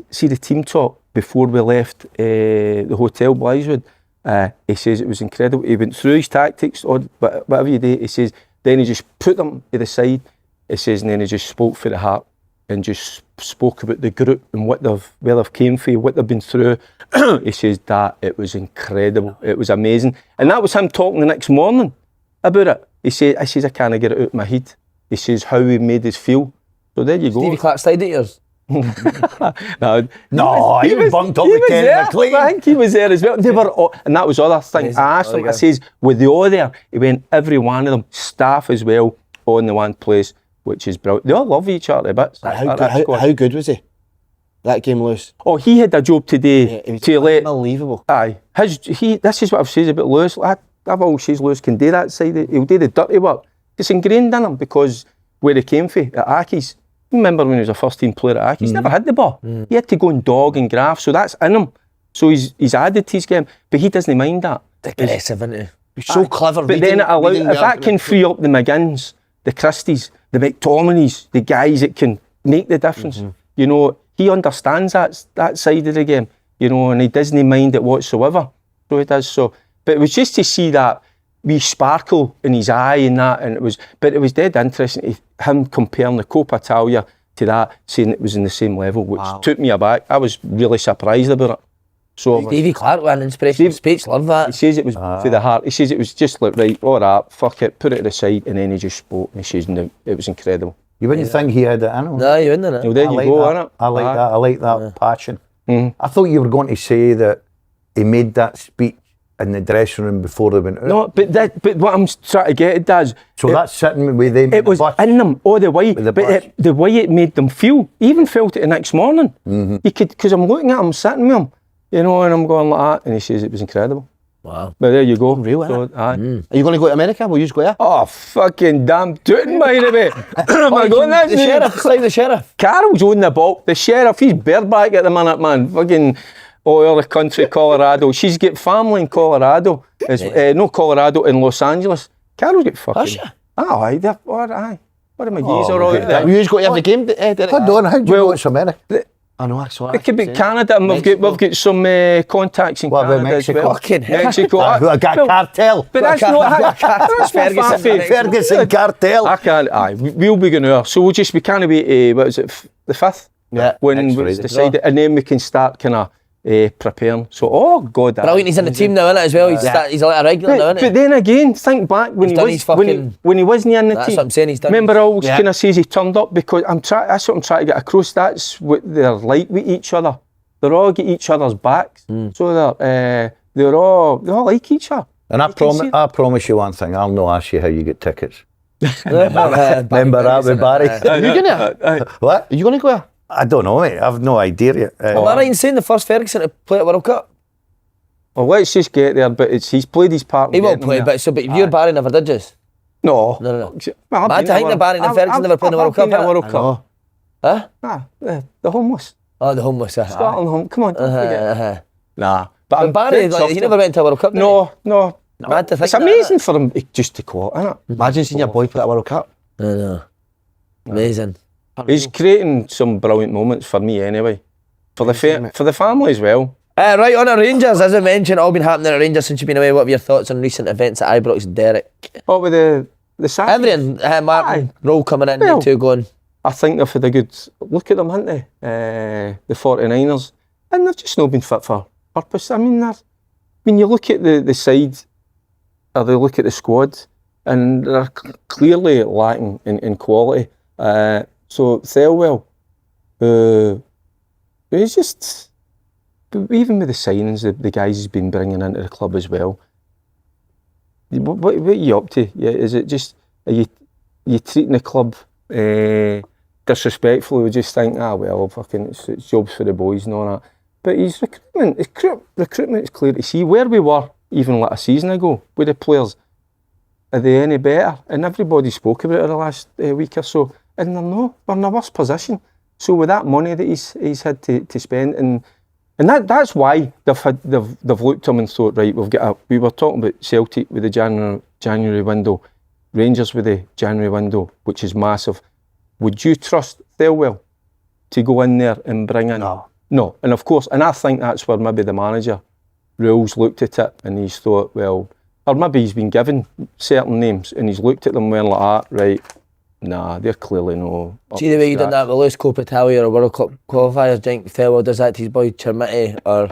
see the team talk before we left the hotel, Blythewood. He says it was incredible. He went through his tactics, or whatever you do. He says, then he just put them to the side. He says, and then he just spoke for the heart and just spoke about the group and where they've came from, what they've been through. He says that it was incredible. It was amazing. And that was him talking the next morning about it. He says, I can't get it out of my head. He says how he made us feel. So there you go. Stevie Clark stayed at yours? No, he was bunked up with Ken McLean. I think he was there as well. They were all, and that was other thing. I asked him, I says, were they all there? He went, every one of them, staff as well, all in the one place, which is brilliant. They all love each other a bit. How good was he? That game, Lewis? Oh, he had a job today to let... Unbelievable. Aye. This is what I've said about Lewis. I've always said Lewis can do that side. He'll do the dirty work. It's ingrained in him because where he came from, at Accies. Remember when he was a first team player at Accies? He never had the ball. He had to go and dog and graft, so that's in him. So he's added to his game, but he doesn't mind that. Aggressive, isn't he? He's so clever. But then it allowed, if that can free up the McGinns, the Christies, the McTominays, the guys that can make the difference, you know, he understands that side of the game, you know, and he doesn't mind it whatsoever. So he does so. But it was just to see that wee sparkle in his eye and that, and it was dead interesting to him comparing the Coppa Italia to that, saying it was in the same level, which took me aback. I was really surprised about it. So Davy Clark with an inspirational speech, love that. He says it was for the heart. He says it was just like, right, all right, fuck it, put it to the side, and then he just spoke, and he says, no, it was incredible. You wouldn't think he had it in him. No, you wouldn't, innit? Well, there you go, innit? I like that. I like that passion. I thought you were going to say that he made that speech in the dressing room before they went out. No, but what I'm trying to get at is... So that's sitting with them. It was in them all the way, but the way it made them feel, he even felt it the next morning. He could, because I'm looking at him, sitting with him, you know, and I'm going like that, and he says it was incredible. Wow. But there you go. Real, so, Are you going to go to America? Will you just go there? Oh, fucking damn tootin' by the way. Am I going there? The sheriff, it's like the sheriff. Carol's on the ball. The sheriff, he's bareback at the minute, man. Fucking all over the country, Colorado. She's got family in Colorado. No, Colorado, in Los Angeles. Carol's got fucking... Has she? Oh, aye. What am I using all out there? Will you just go to every game, Derek? I don't know. How do you know it's America? I know, that's what It could be Canada, and we've got some contacts in What about Canada as Mexico? well. Fucking hell. Mexico. I got a cartel. But that's not... That's not Ferguson cartel. I can't... Aye, we'll be going there. So we can't wait, what is it, the 5th? Yeah. When it's decided, and then we can start kind of preparing. So, oh God. Brilliant, he's in the team now, innit, as well. He's like a regular now, But innit? then again, think back when he wasn't in the That's team. what I'm saying, he's done. Remember, always kind of says he turned up because that's what I'm trying to get across. That's what they're like with each other. They're all get each other's backs. So they all like each other. And I promise you one thing. I'll not ask you how you get tickets. Remember that with Barry? Are you going to? What? Are you going to go there? I don't know, mate. I've no idea yet. Am I right in saying the first Ferguson to play at World Cup? Well, let's just get there. But he's played his part. He won't play, but you're Barry never did just. No. Well, I think the Barry and Ferguson never played in the World Cup. World Cup. Huh? The homeless. Oh, the homeless. Scotland home. Come on, don't forget. Nah. But Barry, he never went to a World Cup, did he? No. It's amazing for him just to go out, isn't it? Imagine seeing your boy play at a World Cup. I know. Amazing. He's creating some brilliant moments for me anyway. For the family as well. Right, on at Rangers, as I mentioned, all been happening at Rangers since you've been away. What are your thoughts on recent events at Ibrox, Derek? What with the sack? Everything, Martin, Rohl coming in, Well, you two going. I think they've had a good look at them, haven't they? The 49ers. And they've just not been fit for purpose. I mean, when you look at the side, or they look at the squad, and they're clearly lacking in quality. So Thelwell, he's just... Even with the signings, the guys he's been bringing into the club as well. What are you up to? Yeah, is it just are you treating the club disrespectfully? We just think, well, fucking, it's jobs for the boys and all that. But his recruitment is clear to see. Where we were even like a season ago with the players, are they any better? And everybody spoke about it the last week or so, and we're in a worse position. So with that money that he's had to spend, and that's why they've looked at him and thought, right, we were talking about Celtic with the January window, Rangers with the January window, which is massive. Would you trust Thelwell to go in there and bring in? No. And of course, and I think that's where maybe the manager, Rohl's looked at it and he's thought, well, or maybe he's been given certain names and he's looked at them and went like that, right, nah, they're clearly no. See the way you done that with Lewis Copa Italia or World Cup qualifiers, do you think Thelwell does that to his boy Chermiti or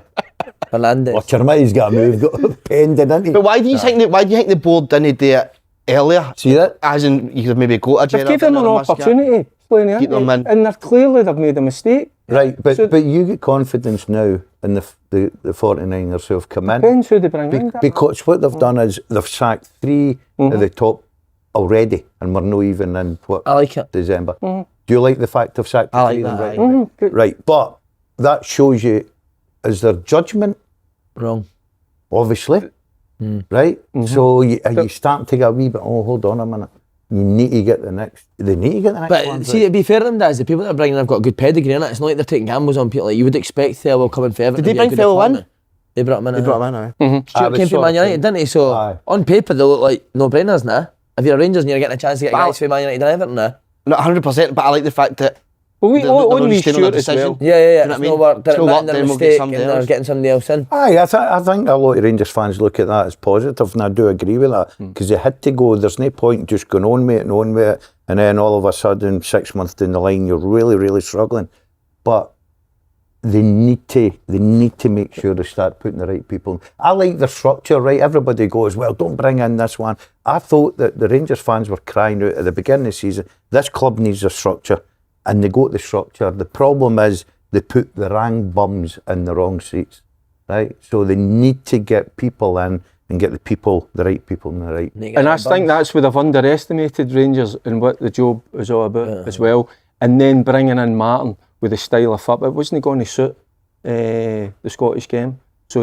Fernandez? Well, Chermiti's got a move, got pending, isn't he? But why do you think the board didn't do it earlier? See that? As in, you could maybe go to Gerrard. They've given them an opportunity, Keep them in. and they've made a mistake. Right, but you get confidence now in the 49ers who have come in. Depends who they bring in. Because what they've done is they've sacked 3 of the top already, and we're not even in I like it. December. Do you like the fact they've sacked 3 I like of them that. already? Right, but that shows you, is their judgment Wrong. obviously, right? So you start to get a wee bit, hold on a minute. They need to get the next one. But see, to be fair to them, the people that are bringing have got a good pedigree in it. It's not like they're taking gambles on people. Like, you would expect Thelwell coming for Everton. Did they bring Thelwell in? They brought him in. They brought him in, Stewart came from Man United, didn't he? So on paper they look like no-brainers now. If you're Rangers and you're getting a chance to get guys from Man United and Everton now. Not 100%, but I like the fact that Only Stewart as well. Yeah. You know It's what I no mean? work. They're So what, admitting their then we'll get mistake somebody and they're else. getting somebody else in. I think a lot of Rangers fans look at that as positive, and I do agree with that, because they had to go. There's no point just going on with it, and then all of a sudden, 6 months down the line, you're really, really struggling. But they need to make sure they start putting the right people in. I like the structure, right? Everybody goes, well, don't bring in this one. I thought that the Rangers fans were crying out at the beginning of the season, this club needs a structure, and they go to the structure. The problem is they put the wrong bums in the wrong seats, right? So they need to get people in and get the right people in the right. And I think that's where they've underestimated Rangers and what the job is all about as well. And then bringing in Martin with the style of football, it wasn't going to suit the Scottish game. So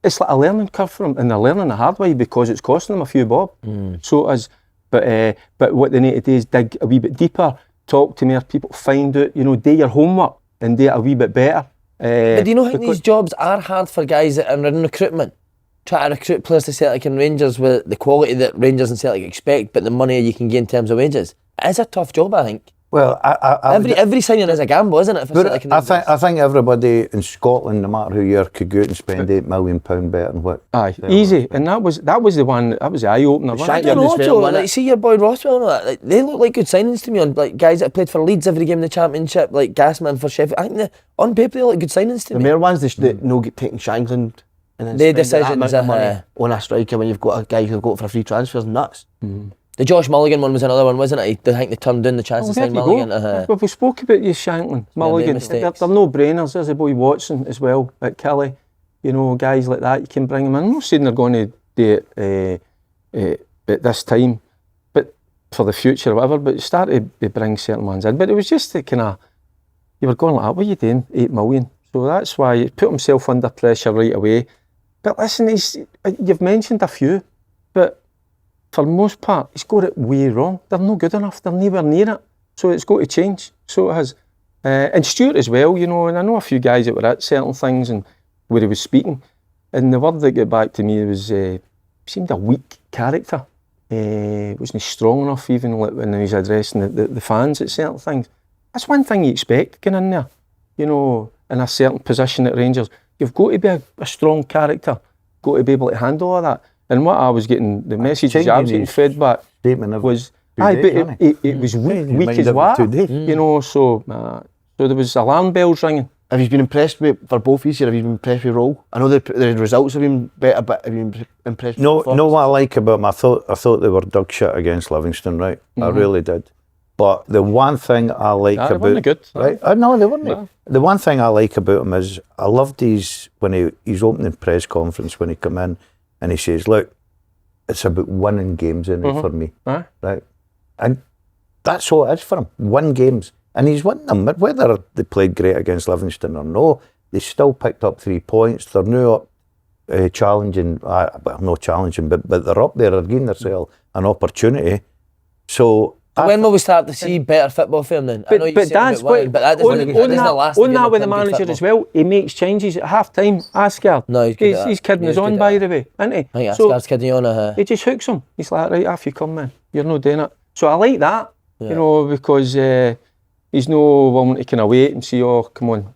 it's like a learning curve for them, and they're learning the hard way because it's costing them a few bob. So it is. But what they need to do is dig a wee bit deeper, talk to more people, find out, do your homework and do it a wee bit better. But do you not think these jobs are hard for guys that are in recruitment? Try to recruit players to Celtic and Rangers with the quality that Rangers and Celtic expect, but the money you can get in terms of wages. It is a tough job, I think. Well, every signing is a gamble, isn't it? For Celtic and Rangers? I think everybody in Scotland, no matter who you are, could go out and spend £8 million better than what. Aye, easy. And that was the one. That was the eye opener. I don't know, Joe. Like, see your boy Rothwell and all that. Like, they look like good signings to me. On like guys that have played for Leeds every game in the Championship, like Gasman for Sheffield. I think on paper they look like good signings to me. The mere ones that no get taking Shankland and then They spending that decisions amount of money on a striker when you've got a guy who'll go for a free transfer is nuts. The Josh Mulligan one was another one, wasn't it? I think they turned down the chance to sign Mulligan. Well, we spoke about you, Shanklin, Mulligan. They're no brainers. There's a boy Watson as well at Kelly. Guys like that, you can bring them in. I'm not saying they're going to do it at this time, but for the future or whatever. But start to bring certain ones in. But it was just the kind of, you were going like, what are you doing? 8 million. So that's why he put himself under pressure right away. But listen, you've mentioned a few, but for the most part, he's got it way wrong. They're not good enough. They're nowhere near it. So it's got to change. So it has. And Stewart as well, and I know a few guys that were at certain things and where he was speaking. And the word that got back to me was, he seemed a weak character. Wasn't strong enough even when he was addressing the fans at certain things. That's one thing you expect going in there, you know, in a certain position at Rangers. You've got to be a strong character, got to be able to handle all that. And what I was getting, the messages I was getting fed back was, it was weak as well, you know, so there was alarm bells ringing. Have you been impressed with, for both of you, have you been impressed with Rohl? I know the results have been better, but have you been impressed with No, what I like about them, I thought they were dog shit against Livingston, right? I really did. But the one thing I like They weren't good. Right? No, they weren't. No. The one thing I like about him is I loved his opening press conference when he come in and he says, "Look, it's about winning games in it for me, right?" And that's all it is for him: win games, and he's won them. Whether they played great against Livingston or no, they still picked up 3 points. They're now challenging, well, not challenging, but they're up there. They're giving themselves an opportunity. So. When will we start to see better football for him then? I know you're saying about but that doesn't last. On that with the manager as well, he makes changes at half time. Asgard. No, he's kidding us on, by the way, isn't he? I think Asgard's kidding you on. He just hooks him. He's like, right, off you come, man. You're not doing it. So I like that, you know, because he's no willing to kind of wait and see, oh, come on.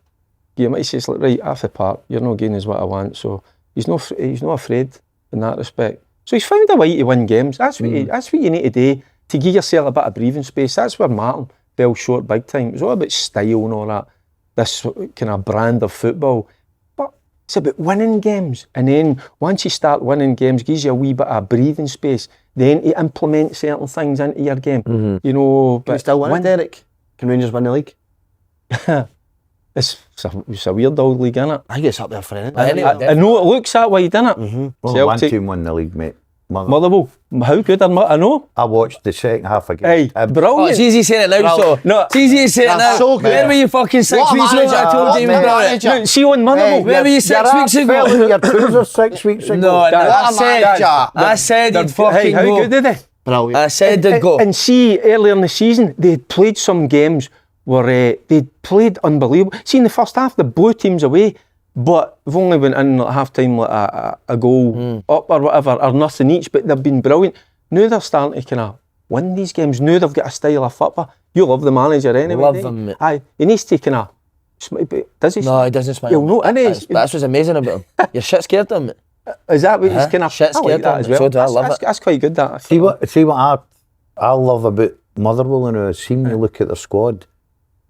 He says, like, right, off the park. You're not getting us what I want. So he's not afraid in that respect. So he's found a way to win games. That's what you need to do. To give yourself a bit of breathing space. That's where Martin fell short big time. It was all about style and all that, this kind of brand of football. But it's about winning games. And then once you start winning games, gives you a wee bit of breathing space. Then you implement certain things into your game. You know, Can we still win it, Derek? Can Rangers win the league? It's a weird old league, isn't it? I think it's up there for anything. I know it looks that way, doesn't it? Well, one team won the league, mate. Motherwell. How good are I know. I watched the second half again. Hey, brilliant. Oh, it's easy saying it now, so. No, it's easy saying it now. So good. Where were you fucking 6 weeks ago? I told you about it. See on Motherwell. Where were you 6 weeks ago? Your trousers 6 weeks ago. No, I said he'd fucking how go. good are they? Brilliant. I said they'd go. And see, earlier in the season, they had played some games where they'd played unbelievable. See, in the first half, the blew teams away, but they've only went in at half time like a goal up or whatever, or nothing each, but they've been brilliant. Now they're starting to kind of win these games. Now they've got a style of football. You love the manager anyway. Love him, mate. Aye, he needs to kind of. Does he? No, he doesn't smile. You'll know, innit? That's what's amazing about him. You're shit scared of him, mate. Is that what he's kind of shit scared that of as him? well? So do I love it. That's quite good. That See what I love about Motherwell and I see when you look at their squad,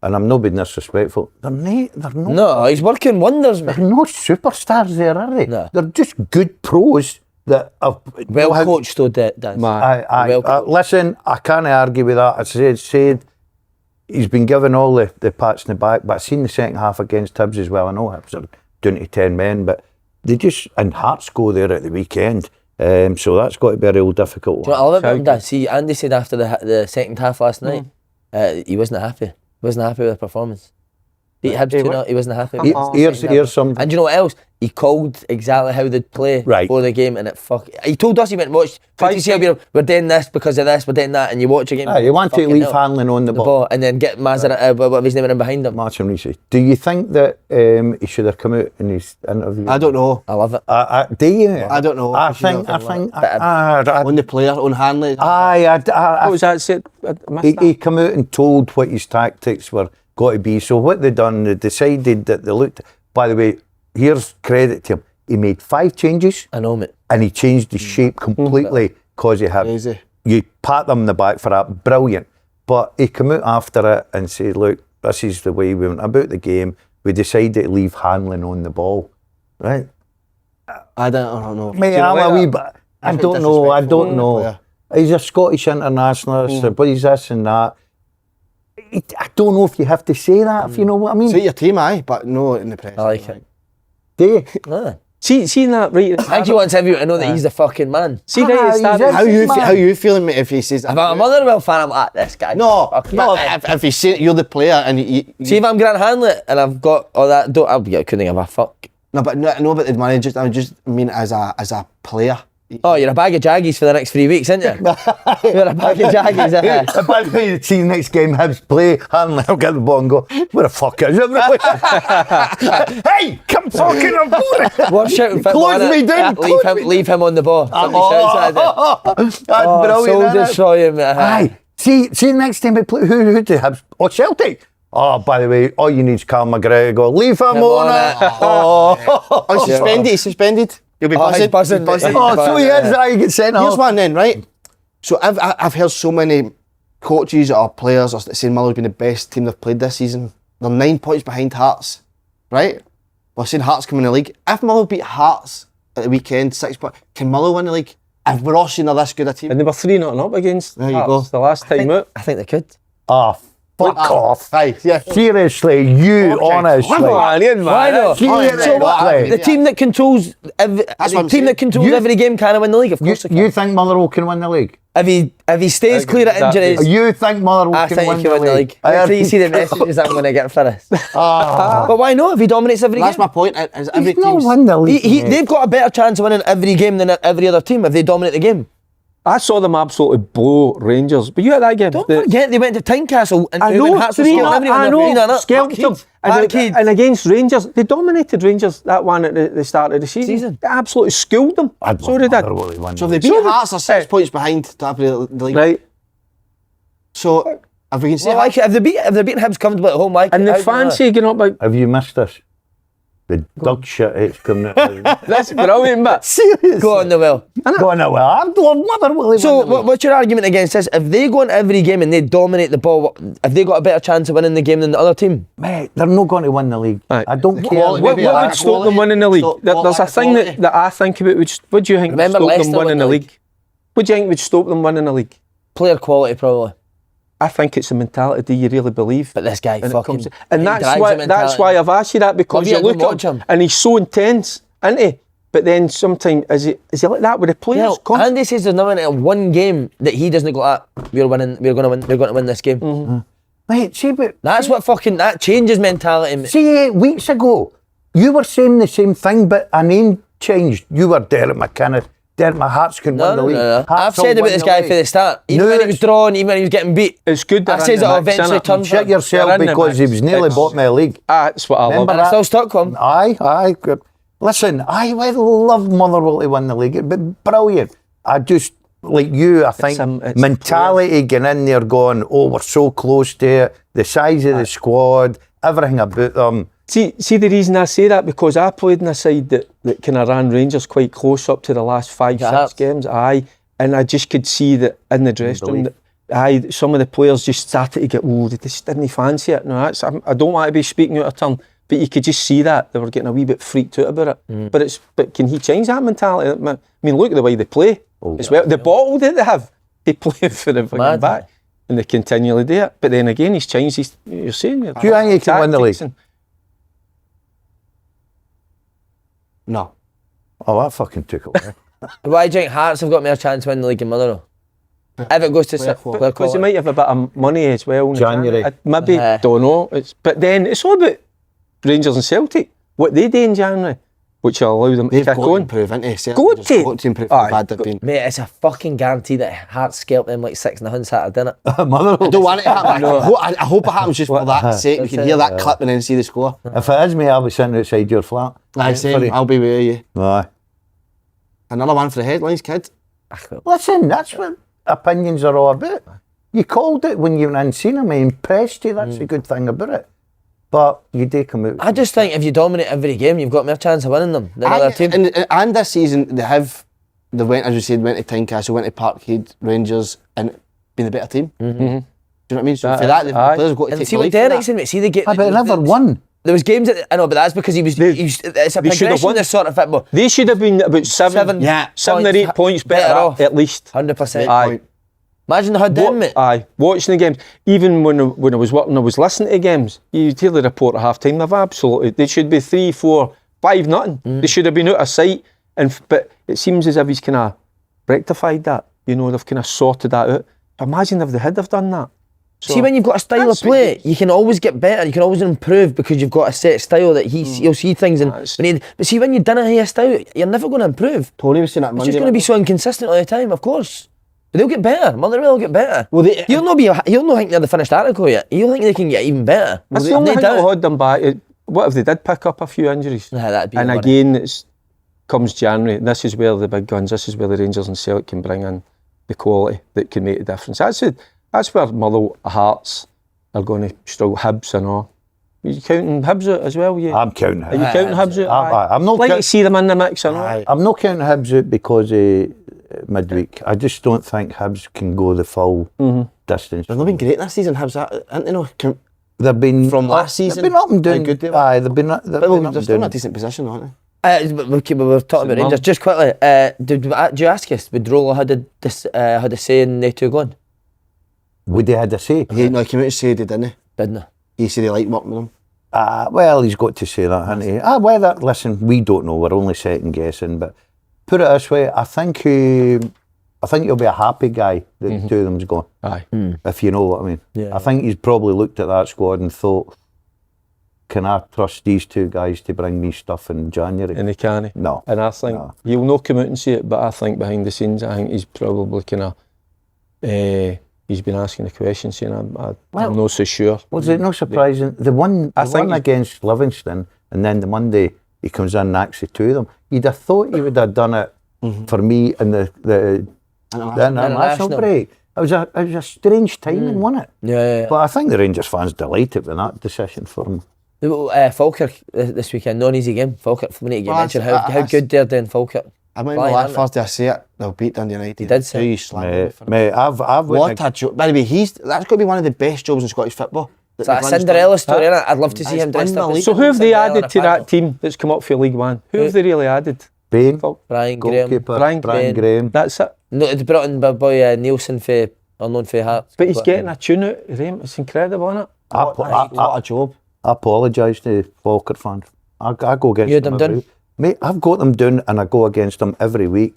and I'm not being disrespectful. They're not. No, he's working wonders, mate. They're not superstars there, are they? No. They're just good pros that have Well coached, though, Dan. Listen, I can't argue with that. I said he's been given all the pats in the back, but I've seen the second half against Hibs as well. I know Hibs are down to 10 men, but they just, and Hearts go there at the weekend. So that's got to be a real difficult one. Do you know what I love about him, Dan? See, Andy said after the second half last night, he wasn't happy. He wasn't happy with the performance. Beat Hibs 2-0, he wasn't happy. Here's something. And do you know what else? He called exactly how they'd play before the game, and he told us, he went, watch, we're doing this because of this, we're doing that, and you watch a game. You want to leave Hanlon on the ball. And then get Maeda, what his name in behind him. Martin Reese. Do you think that he should have come out in his interview? I don't know. I love it. Do you? I don't know. I think. On the player, on Hanley. What was that said? He come out and told what his tactics were got to be. So what they done, they decided that they looked. By the way, here's credit to him. He made 5 changes. I know, mate. And he changed the shape completely because he had. Crazy. You pat them in the back for that. Brilliant. But he came out after it and said, look, this is the way we went about the game. We decided to leave Hanlon on the ball. Right? I don't know. Mate, I'm a wee bit. I don't know. He's a Scottish internationalist, but he's this and that. I don't know if you have to say that, if you know what I mean. Say your team, aye, but no in the press. I like it. Do you? No. See that right? I think he wants everyone to know that he's the fucking man. See right at the start. How you feeling, mate, if he says that? If I'm a Motherwell fan, I'm like, this guy. No, if he say you're the player and see if I'm Grant Hanley and I've got all that, I couldn't give a fuck. No, but no, but the manager, I just mean as a player. Oh, you're a bag of jaggies for the next 3 weeks, aren't you? You're a bag of jaggies, By the way, see the next game, Hibs play, Hanley will get the ball and go, what the fuck is it? Hey, come talking about it. We're shouting football, Close me down. Leave him on the ball. That's brilliant. Soul destroy him. Aye. See the next time we play, who do Hibs? Oh, Celtic. Oh, by the way, all you need is Cal McGregor. Leave him on it. Oh, he's suspended. He's suspended. He'll be buzzing. he's buzzing. He's buzzing. Oh, so he is. He gets sent Here's off. one then, right? So I've heard so many coaches or players are saying Motherwell's been the best team they've played this season. They're 9 points behind Hearts, right? We're saying Hearts come in the league. If Motherwell beat Hearts at the weekend, 6 points, can Motherwell win the league? If we're all saying they're this good a team. And they were 3-0 up against There you Hearts go. the last time out. I think they could. Oh, fuck off. Aye, yeah. Seriously, you, honestly. Why not? Seriously. So what? The team that controls every You- every game can win the league. Of course they can. You think Motherwell can win the league? If he stays clear of injuries, You think Motherwell I can think win he can win the league. I Wait till you heard- see the messages I'm going to get for this. Ah. But why not? If he dominates every That's game, my point. Is every He's not team's won the league. mate. they've got a better chance of winning every game than every other team if they dominate the game. I saw them absolutely blow Rangers. But you at that game? Don't forget they went to Tynecastle and I know, Hearts were scaling everyone. I They're 3-0 know, up. scalped them. Parkhead. And against Rangers, they dominated Rangers that one at the start of the season. They absolutely schooled them. I'd So love did Motherwell to win So the if they league. beat Hearts, are 6 points behind to have the league. Right. So if we can say Well, like, if they're beating Hibs comfortably at home, like And how the do you know fancy getting up like, Have you missed this? The dog shit it's coming out. that's brilliant, but Seriously. Go on the well. Go on, well, I'd love Motherwell to So win the league. what's your argument against this? If they go in every game and they dominate the ball, have they got a better chance of winning the game than the other team? Mate, they're not going to win the league. Aye. I don't care. Quality, what maybe would lack of stop them quality. winning the league? Stop- There's a lack of thing quality. that I think about. What do you think Remember would stop Leicester them winning won the the league? What do you think would stop them winning the league? Player quality, probably. I think it's the mentality. Do you really believe? But this guy And it fucking... comes- and he that's drags why the that's mentality. why I've asked you that, because Love you you, look go at watch him him. and he's so intense, isn't he? But then sometimes is he like that with the players? Yeah, Andy says there's never been one game that he doesn't go at. We're going to win this game. Mate, see, but That changes mentality. Mate. see 8 weeks ago, you were saying the same thing, but a name changed. You were Derek McKinnon. Derek, my Hearts can win the league. No. I've Hearts will said about win this the guy league. from the start. Even No, when he was drawn, even when he was getting beat. It's good. I says it'll eventually turn for Shit him. yourself They're in the because he mix. was nearly It's- bought me a league. That's what I Remember love. And it's still Stockholm. Aye. Good. Listen, I would love Motherwell to win the league. It'd be brilliant. I just, like you, I think it's mentality getting in there going, oh, we're so close to it, the size of the squad, everything about them. See the reason I say that, because I played in a side that kind of ran Rangers quite close up to the last 5-6 Hearts. games. Aye, and I just could see that in the dressing room. That, some of the players just started to get, they just didn't fancy it. No, I don't want to be speaking out of turn, but you could just see that they were getting a wee bit freaked out about it. But can he change that mentality? I mean, look at the way they play. The bottle that they have, they play for the fucking Mad. back, and they continually do it. But then again, he's changed. You're saying, Do you think he can win the league? No. Oh, that fucking took it away. Why do you think Hearts have got more chance to win the league in Motherwell? If it goes to player Because they quality. might have a bit of money as well. in January. January. Maybe, Yeah. don't know. But then it's all about Rangers and Celtic. What they do in January, which will allow them to They've kick got to on. improve, ain't they? Got Celtic just to. got to improve Aye. how bad they've been. Mate, it's a fucking guarantee that Hearts scalp them like 6 in the Saturday, didn't it? Motherwell. I don't want it to happen. I hope it happens just for that sake. We can hear that clip and then see the score. If it is me, I'll be sitting outside your flat. Aye, same. I'll be with you. Aye. Another one for the headlines, kid. Listen, that's what opinions are all about. You called it when you were in seen him. I impressed you. That's the good thing about it. But you do come out. I just think if you dominate every game, you've got more chance of winning them than other team. And this season, they went, as you said, went to Tynecastle, went to Parkhead, Rangers, and been the better team. Do you know what I mean? So for that, the aye. players have got to And take see the what lead for that. Derek's saying, mate. See the game. But it never won. There was games that I know, but that's because he was. It's a they should have progression. won. This sort of football. They should have been about seven or 8 points better off, at least. 100%. Aye. Imagine how them, mate. Aye, watching the games. Even when I was working, I was listening to games. You'd hear the report at half time. They've absolutely. They should be 3, 4, 5-0. They should have been out of sight. But it seems as if he's kind of rectified that. You know, they've kind of sorted that out. Imagine if they had have done that. So, See, when you've got a style of that's play, you can always get better. You can always improve because you've got a set style that he'll see things and. But see, when you don't have a style, you're never going to improve. Tony was saying that It's Monday. just going to be so inconsistent all the time, of course. But they'll get better. Motherwell will get better. Well, You'll not think they're the finished article yet. You'll think they can get even better. That's the only They thing doubt that it. will hold them back. What if they did pick up a few injuries? Nah, that'd be And the worry. again, it comes January. This is where the big guns, this is where the Rangers and Celtic can bring in the quality that can make a difference. That's where Motherwell, Hearts, are going to struggle. Hibs and all. Are you counting Hibs out as well? I'm counting Are you Hibs. counting Hibs out? Aye. I'm not like to count- see them in the mix and all. I'm not counting Hibs out because of midweek. I just don't think Hibs can go the full distance. They've not been great this season, Hibs. Aren't they? No, They've been from last season. They've been up and down. How good they were. Aye, they've been up they're and still in a down. decent position, aren't they? We were talking about Rangers just quickly. Did you ask us? Would Rohl had a say in they two going? Would they had a say? He came out and said he didn't. Didn't He said he liked working with them. Well, he's got to say that, hasn't he? Whether, listen, we don't know. We're only second guessing. But put it this way, I think he'll be a happy guy that the two of them's gone. Aye. If you know what I mean. Yeah. I think he's probably looked at that squad and thought, can I trust these two guys to bring me stuff in January? And he can't. No. And I think he'll not come out and say it, but I think behind the scenes, I think he's probably kind of. He's been asking the question, saying, I'm not so sure. Was it not surprising? The one against Livingston, and then the Monday he comes in and knacks the two of them. You'd have thought he would have done it for me in the international break. It was a strange timing, wasn't it? Yeah. But I think the Rangers fans delighted with that decision for him. Falkirk this weekend, no easy game. Falkirk, we need to get mentioned how good they're doing, Falkirk. I might know that Thursday I say it, they'll beat Dundee United. He did say Mate, I've what a job. By the way, that's got to be one of the best jobs in Scottish football. It's like a Cinderella story, innit? I'd love to see him dressed up. So who have they added to that team that's come up for League One? Who have they really added? Bain, Brian goalkeeper, Graham. Brian Graham. That's it. No, they brought in my boy Nielsen for unknown for Hearts. But he's getting a tune out of him. It's incredible, isn't it? What a job. I apologise to Falkirk fans. I go against You had them them every week. Mate, I've got them down and I go against them every week.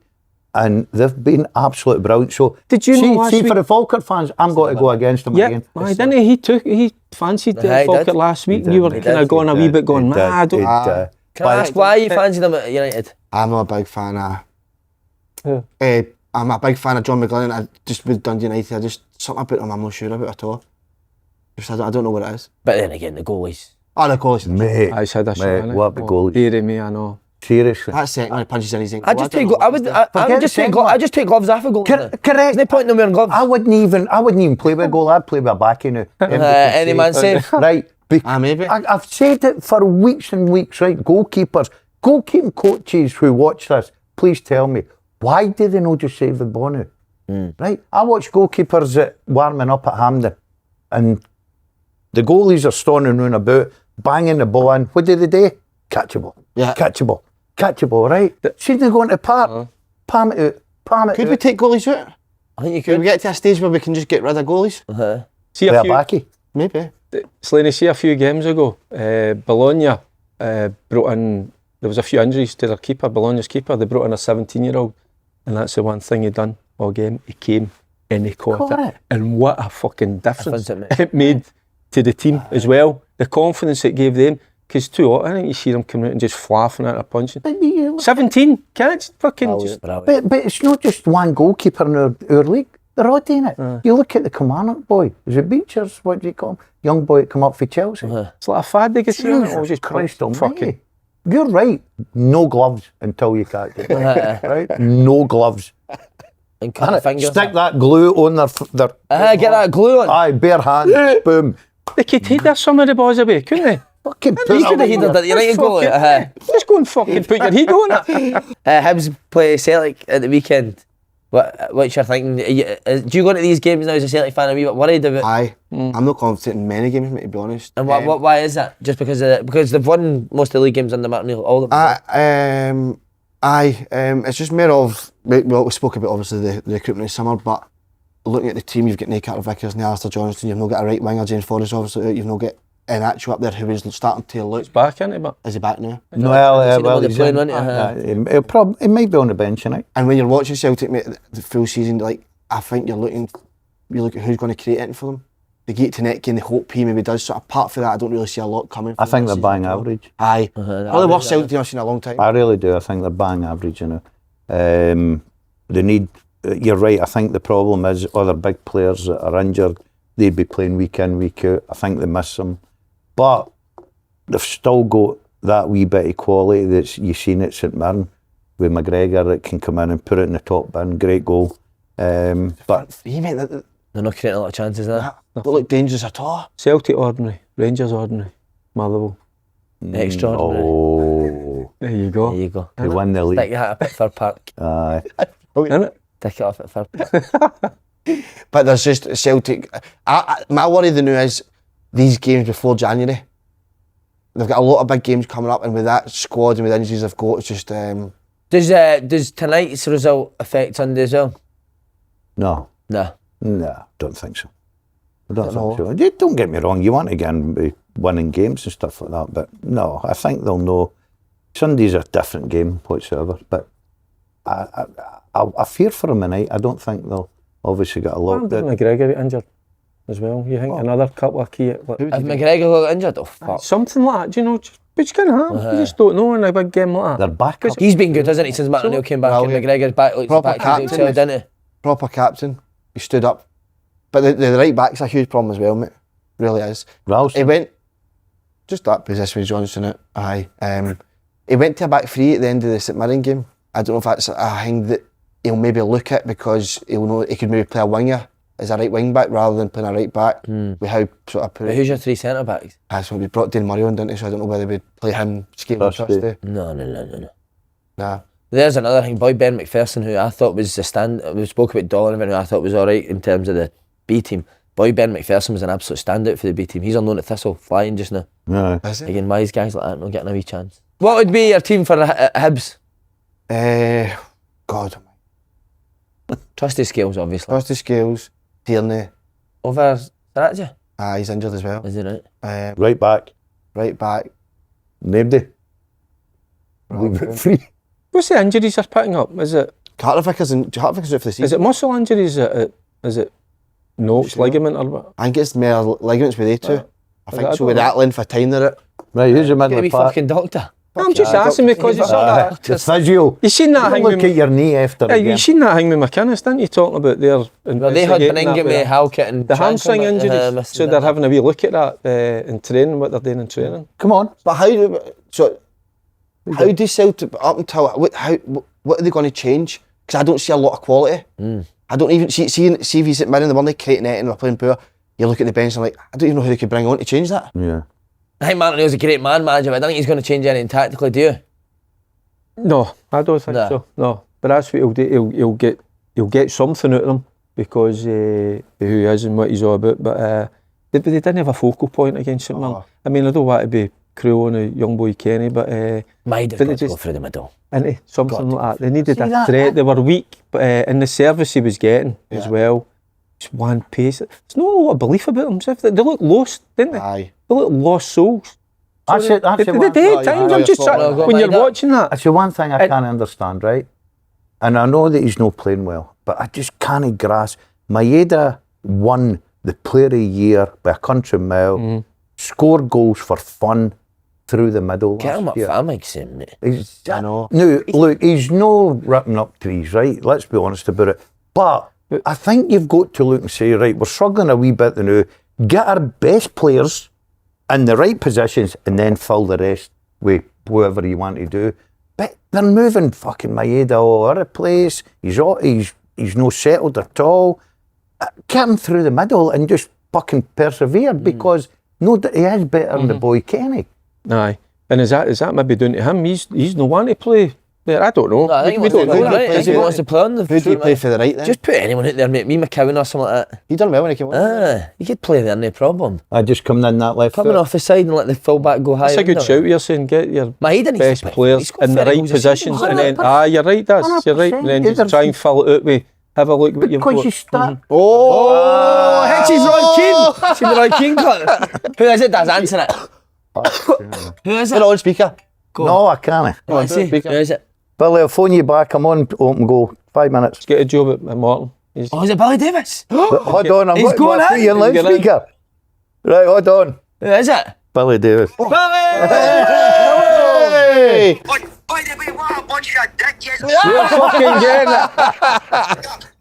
And they've been absolutely brilliant. So did you know last week, week for the Falkirk fans, I'm going to go against them again. Aye, didn't he? He fancied Falkirk last week, and you were kind of going a wee bit going mad. Can I ask why you fancy them at United? I'm not a big fan of. I'm a big fan of John McGlennon. I just with Dundee United, something about him I'm not sure about at all. I don't know what it is. But then again, the goalies. Oh, the goalies. Mate, I said a shot. what the goalies? Dear me, I know. Seriously. That's second when he punches in his ankle. I would just take gloves off a goal. Correct. There's no point in them wearing gloves. I wouldn't even play with a goal. I'd play with a backy now. Any man safe. Right. Maybe. I've said it for weeks and weeks, right? Goalkeeping coaches who watch this, please tell me, why do they not just save the ball now? Right? I watch goalkeepers warming up at Hampden, and the goalies are standing round about, banging the ball in. What do they do? Catch a ball. Yeah. Catch a ball, right? See them going to park, palm it out. Could we take goalies out? I think you Could could. we get to a stage where we can just get rid of goalies? See a They're few, backy. Maybe. Slaney, see a few games ago, Bologna brought in, there was a few injuries to their keeper, Bologna's keeper. They brought in a 17-year-old, and that's the one thing he done all game. He came and he caught it. And what a fucking difference it made to the team as well. The confidence it gave them. Because too often, I think you see them coming out and just flapping at a punching. 17, can't fucking just... But it's not just one goalkeeper in our league. They're all doing it. You look at the Kilmarnock boy. Is it Beechers? What do you call him? Young boy that come up for Chelsea. It's like a fad they get through. Jesus Christ almighty. You're right. No gloves until you catch it. Right? No gloves. And cut the fingers. Stick that glue on their get that glue on. Aye, bare hands. Boom. They could take some of the balls away, couldn't they? Fucking put You could have headed at United goalie. Just go and fucking put your head on it. Hibs play Celtic at the weekend. What's your thinking? Do you go to these games now as a Celtic fan? Are you worried about? Aye. I'm not confident in many games, mate, to be honest. And why is that? Just because they've won most of the league games under Martin O'Neill, all of them. It's just more of, well, we spoke about obviously the recruitment this summer, but looking at the team, you've got Nick Carter Vickers and Alistair Johnston, you've not got a right winger, James Forrest obviously, you've not got Inacho up there who is starting to look. It's back, isn't it? But is he back now? He's in. He might be on the bench tonight. And when you're watching Celtic, mate, the full season, like, I think you look at who's going to create it for them. They get to net and they hope he maybe does. So apart from that, I don't really see a lot coming. I think they're bang average. Aye. Probably the worst Celtic team I've seen in a long time. I really do. I think they're bang average, you know. They need, you're right, I think the problem is other big players that are injured, they'd be playing week in, week out. I think they miss them. But they've still got that wee bit of quality that you've seen at St Mirren with McGregor that can come in and put it in the top bin. Great goal. But he meant that They're not creating a lot of chances there. Don't look dangerous at all. Celtic ordinary, Rangers ordinary, Motherwell. Extraordinary. Oh, There you go. There you go. they won the Stick league. your hat up at Fir Park. Innit? Stick it off at Fir Park. But there's just Celtic. My worry the new is these games before January. They've got a lot of big games coming up, and with that squad and with the injuries they've got, it's just. Does tonight's result affect Sunday as well? No, No. don't think so. I don't think so. Don't get me wrong, you want to get in winning games and stuff like that, but no, I think they'll know. Sunday's a different game whatsoever, but I fear for them tonight. I don't think they'll obviously get a lot. McGregor injured as well. You think another couple of key. If McGregor got injured, oh fuck. Something like that, do you know? Which can happen. You just don't know in a big game like that. They're back up. He's been good, hasn't he, since Matt O'Neill came back, and McGregor's back, like, Proper back to his captain. didn't he? Proper captain. He stood up. But the right back's a huge problem as well, mate. Really is. Ralston. He went just that position with Johnson out. Aye. He went to a back three at the end of the St Mirren game. I don't know if that's a thing that he'll maybe look at, because he'll know he could maybe play a winger as a right wing back rather than playing a right back. With how sort of put But it. who's your three centre backs? So we brought Dane Murray on, didn't he? So I don't know whether we'd play him scale and Trusty. trusty. No. Nah. There's another thing, boy Ben McPherson, who I thought was the stand. We spoke about Donovan, who I thought was alright in terms of the B team. Boy Ben McPherson was an absolute standout for the B team. He's on loan at Thistle, flying just now. No. Is it? Again, why is guys like that not getting a wee chance? What would be your team for Hibs? God. Trusty Scales, obviously. Trusty Scales, Tierney. Over Saracen? He's injured as well. Is he right? Right back. Right back. Nobody. Leave it free. What's the injuries they're picking up? Is it Carter Vickers out for the season. is it muscle injuries? Is it notes, ligament, or what? I think it's more ligaments with they two. I think I so. don't With know. that length of time they're it. Right, who's the middle Get a of wee the park? fucking doctor. I'm just asking because you saw that. The physio. You seen that thing Look at with your knee after yeah, the you game. seen that thing with McInnes, didn't you? Talking about their Well, they had Benningham with Halkett and the hamstring Chancellor, injuries, so they're having a wee look at that in training, what they're doing in training. Come on. But how do Celtic up until what are they going to change? Because I don't see a lot of quality. I don't even see if he's at Mirren the Monday, Kate Netting or playing poor. You look at the bench and like, I don't even know who they could bring on to change that. Yeah. I think Martin O'Neill's a great man manager, but I don't think he's going to change anything tactically, do you? No, I don't think No. so. No, but that's what he'll do. He'll get something out of them because who he is and what he's all about. But they didn't have a focal point against St Mirren. I mean, I don't want to be cruel on a young boy Kenny, but Maeda's But got they to go just- through the middle. something like that. They needed See a that? threat. They were weak, but in the service he was getting as well. Just one pace. There's not a lot of belief about themselves. They look lost, didn't they? Aye. They look lost souls. That's it. That's They the did one. at times. I'm just trying, Well, when you're Maeda. watching that. That's the one thing I can't understand, right? And I know that he's not playing well, but I just can't grasp. Maeda won the Player of the Year by a country mile, scored goals for fun through the middle. Get him last up year. family soon, mate. I know. No, look, he's no ripping up trees, right? Let's be honest about it. But I think you've got to look and say, right, we're struggling a wee bit now. Get our best players in the right positions and then fill the rest with whatever you want to do. But they're moving fucking Maeda all over the place. He's no settled at all. Get him through the middle and just fucking persevere because no, he is better than the boy Kenny. Aye. And is that maybe down to him? He's no one to play there. I don't know. No, I think we he wants don't to know play, that. right? I think he wants to play on the Who do you team, play right? for the right then? Just put anyone out there, mate. Me McCowan or something like that. He done well when he came on. You could play there, no problem. I just coming in that left Coming foot. off the side and let the full back go high. That's a good shout. You're saying get your Maeda needs best to play. players He's got in the 30 right goals a season. positions, and then you're right. You're right. And then 100%. just try and fill it out with have a look what you've Because got. you start. Oh, Hitchy's Roy Keane. See the Roy Keane cut. Who is it that's answering it? Who is Put it? it on speaker. No, I can't. Go on, see. Who is it? Billy, I'll phone you back. I'm on open goal. 5 minutes. Get a job at Morton. He's Oh, is it Billy Davis? Hold on, I'm He's going put you in. on loudspeaker. Right, hold on. Who is it? Billy Davis. Billy! Hey! By the way, what a bunch of dickheads. You're fucking getting it.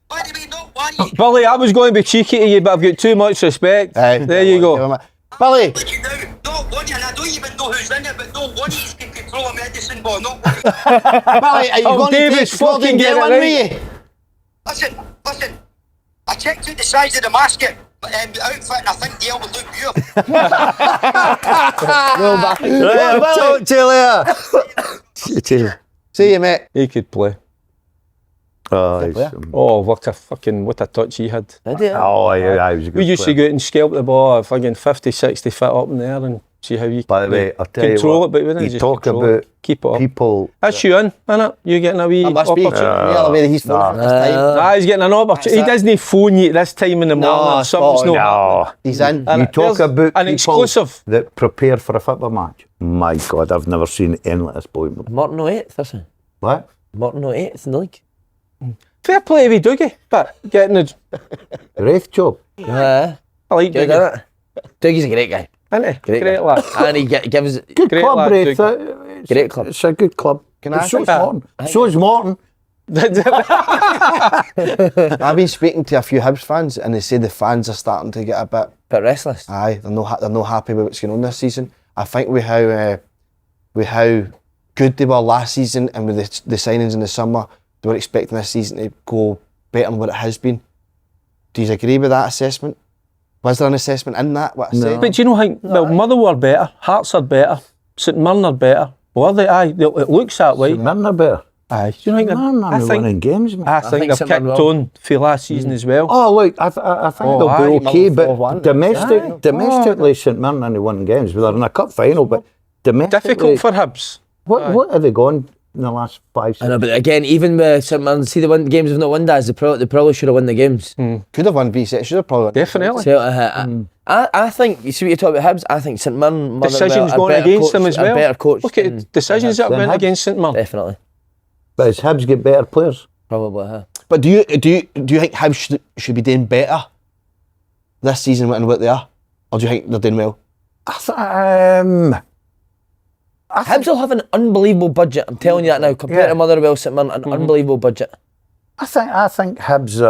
By the way, don't worry. Billy, I was going to be cheeky to you, but I've got too much respect. There you go. Billy! Look you now. Don't worry, and I don't even know who's in it, but don't worry, he's can control a medicine ball. Not worry. Billy, are you Oh, going David's to take squad fucking and get getting one it with you? Listen. I checked out the size of the mascot, but the outfit, and I think Dale would look good. Right, I'll talk to you later. See you, mate. He could play. Oh, What a touch he had. Did he? oh, yeah, I was a good We used to player. go out and scalp the ball, fucking 50, 60 foot up in the air and see how you By the way, I'll tell you control what, it, but we didn't you just talk control about it. Keep it up. people. That's you in, innit? You getting a wee That must be. opportunity. The way that he's phoning this time. Nah, he's getting an opportunity. He That's doesn't phone you at this time in the morning. No, Something's spot on. not. No, He's in. And you talk there's about an people exclusive. that prepare for a football match. My God, I've never seen anything like this boy. Morton 8th or something. What? Morton 8th in the league. Fair play to Dougie, but getting the. Wraith job. Yeah. I like Good, Dougie. isn't it? Dougie's a great guy. Isn't he? Great Great guy. lad. And he gives... Good Great club, lad, Wraith. Dougie. Great club. It's a good club. Can I So's say- Morton. So's Morton. I've been speaking to a few Hibs fans, and they say the fans are starting to get a bit. Bit restless. Aye, they're not happy with what's going on this season. I think with how good they were last season, and with the signings in the summer, they were expecting this season to go better than what it has been. Do you agree with that assessment? Was there an assessment in that? What I said? But do you know how? Well, Motherwell are better, Hearts are better, St Mirren are better. Were they? Aye, it looks that way. Men are better. Aye. Do you know think? Man, I they're think. winning games, man. I think think they've St kicked Mirren will. on for last season as well. Oh, look, I think Oh, they'll aye, be okay, but 4-1. domestically, St Mirren only won games. They're in a cup final, but domestically, Difficult for Hibs. what have they gone in the last 5 I know, seasons? but again, even with St Mirren, see the games have not won that. They probably should have won the games. Could have won V6. Should have probably won. Definitely. So, I think, you see what you talk about Hibs, I think St Mirren... Motherwell Decisions are going better against coached- them as are well. better coached Look at than decisions that Than went Hibs. against St Mirren. Definitely. But has Hibs get better players? Probably, huh? But do you think Hibs should be doing better this season than what they are, or do you think they're doing well? Hibs will have an unbelievable budget. I'm telling you that now. Compared Yeah. to Motherwell, St Mirren, an unbelievable budget. I think Hibs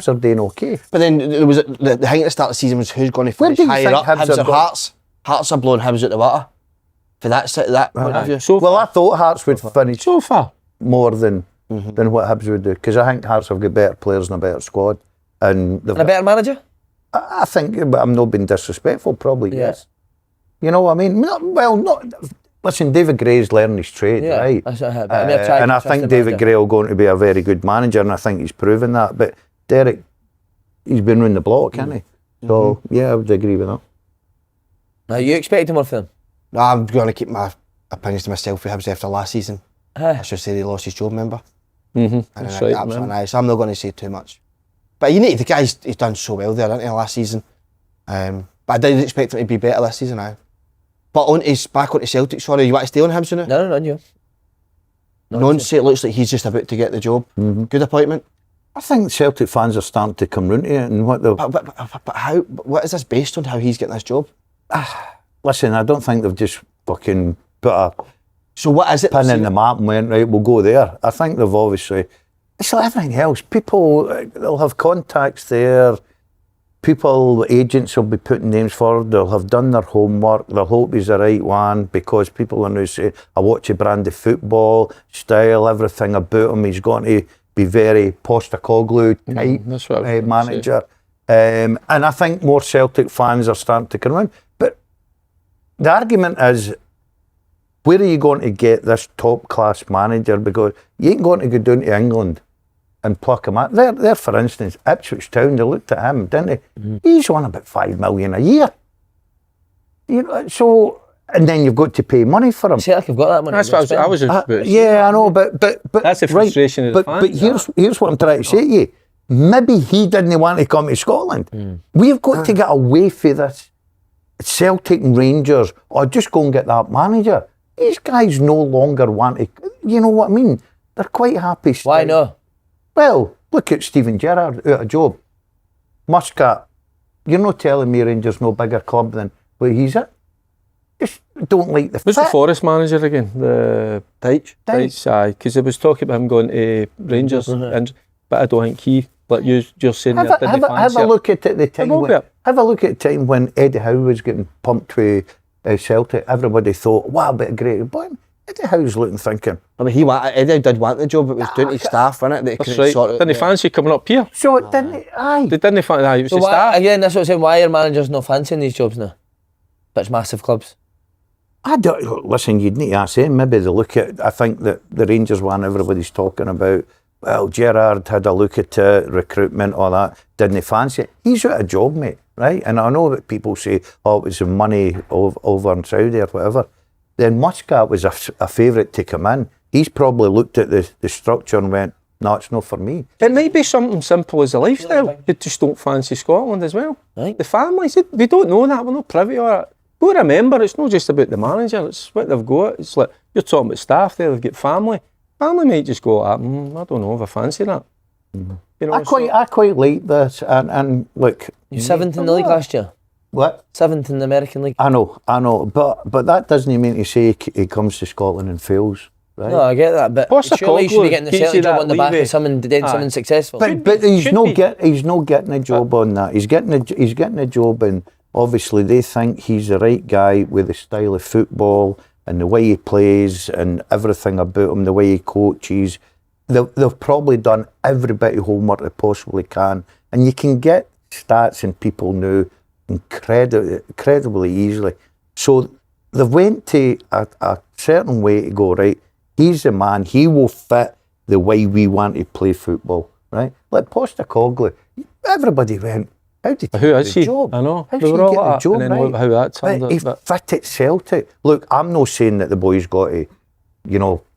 are doing okay. But then there was the thing at the start of the season was who's going to Where finish do you higher think up. Hibs Hibs are or going? Hearts. Hearts are blowing Hibs out the water. For that point of view. So Well, I thought Hearts would finish so far. more than what Hibs would do, because I think Hearts have got better players and a better squad, and they've And a better manager? I think, but I'm not being disrespectful, probably, Yeah. yes. You know what I mean? Listen, David Gray's learning his trade, Yeah, right? that's what I heard. But I mean, I've tried And to I trust think the David manager. Gray will going to be a very good manager, and I think he's proven that. But Derek, he's been round the block, hasn't he? So, yeah, I would agree with that. Now, you expect more from them? No, I'm going to keep my opinions to myself for Hibs after last season. Aye. I should say they lost his job, remember? Mm-hmm. And That's then right, absolutely man. nice. So I'm not going to say too much. But the guy's he's done so well there, hasn't he, last season? But I didn't expect him to be better this season now. But back onto Celtic, sorry, you want to stay on Hibs now? No, you. Nonce, it looks like he's just about to get the job. Good appointment. I think Celtic fans are starting to come round to it, and what they've... But how? What is this based on? How he's getting this job? Listen, I don't think they've just fucking put a So what is it? pin in the map and went, right, we'll go there. I think they've obviously... It's like everything else. People, they'll have contacts there. People, agents will be putting names forward. They'll have done their homework. They'll hope he's the right one, because people are now saying, I watch a brand of football, style, everything about him. He's going to be very Postecoglou type that's what I was gonna manager. And I think more Celtic fans are starting to come around. But the argument is, where are you going to get this top-class manager? Because you ain't going to go down to England and pluck him out. There, for instance, Ipswich Town, they looked at him, didn't they? He's on about $5 million a year. You know, so, and then you've got to pay money for him. Celtic have got that money. That's what I was about to say. Yeah, I know, but That's the frustration of the but fans, here's what I'm trying to say to you. Maybe he didn't want to come to Scotland. We've got to get away from this Celtic and Rangers, or just go and get that manager. These guys no longer want to, you know what I mean? They're quite happy. Why no? Well, look at Stephen Gerrard out of job. Muscat, you're not telling me Rangers no bigger club than where he's at. Just don't like the Who's the fit. Forest manager again? The Deitch. Deitch, aye. Because there was talk about him going to Rangers, and but I don't think he, like you're saying, there, Have didn't a fancy it. look at it the time will when, be. have a look at the time when Eddie Howe was getting pumped with Celtic. Everybody thought, wow, but a great appointment. Eddie Howe's looking thinking, I mean, Eddie did want the job, but it was down to staff, innit? That he That's couldn't right. sort it. Didn't he fancy coming up here? so it didn't, aye. They didn't fancy, it was So the why, staff. again, that's what I'm saying. Why are managers not fancying these jobs now? Such massive clubs. I don't, listen, you'd need to ask them. Maybe they look at, I think that the Rangers one everybody's talking about, well, Gerrard had a look at it, recruitment, all that, didn't fancy it. He's got a job, mate, right? And I know that people say, oh, it was the money over in Saudi or whatever. Then Muscat was a favourite to come in. He's probably looked at the structure and went, no, it's not for me. It might be something simple as a lifestyle. They just don't fancy Scotland as well. Right. The families, we don't know that. We're not privy to it. But remember, it's not just about the manager. It's what they've got. It's like, you're talking about staff there. They've got family. Family might just go, I don't know if I fancy that. You know, I quite like this. And look. You're 7th in the league last year. What? 7th in the American League. I know. But that doesn't mean to say he comes to Scotland and fails, right? No, I get that, but surely you should be getting the Postecoglou, Celtic job that on the back leeway. of someone successful. But he's should not be. he's not getting a job on that. He's getting a job, and obviously they think he's the right guy with the style of football and the way he plays and everything about him, the way he coaches. They've probably done every bit of homework they possibly can, and you can get stats and people know incredibly easily. So they've went to a certain way to go, right, he's the man, he will fit the way we want to play football, right? Like Postecoglou, everybody went, how did he Who get is the he? job? I know. How They did were he all get like the that, job, and then right? look how that turned But he out. fit at Celtic. Look, I'm not saying that the boy's got to,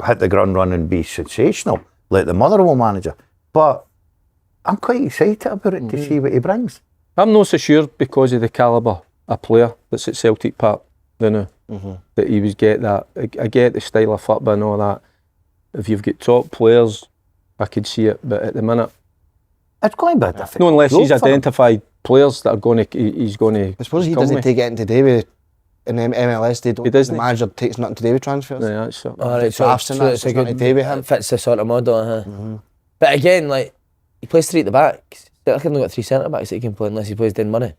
hit the ground running and be sensational like the Motherwell manager, but I'm quite excited about it to see what he brings. I'm not so sure because of the calibre of player that's at Celtic Park, that he was get that. I get the style of football and all that. If you've got top players, I could see it, but at the minute, It's going to be a difficult no, unless job he's for him. identified players that are going to, he's going to. I suppose he doesn't take anything to do with in MLS. They don't. He doesn't. The manager takes nothing to do with transfers. Yeah, that's it. All right, It's drafts and that, it's so it's nothing to do with him. it fits the sort of model, But again, like, he plays 3 at the back. Celtic haven't got 3 centre backs that he can play unless he plays Den Money.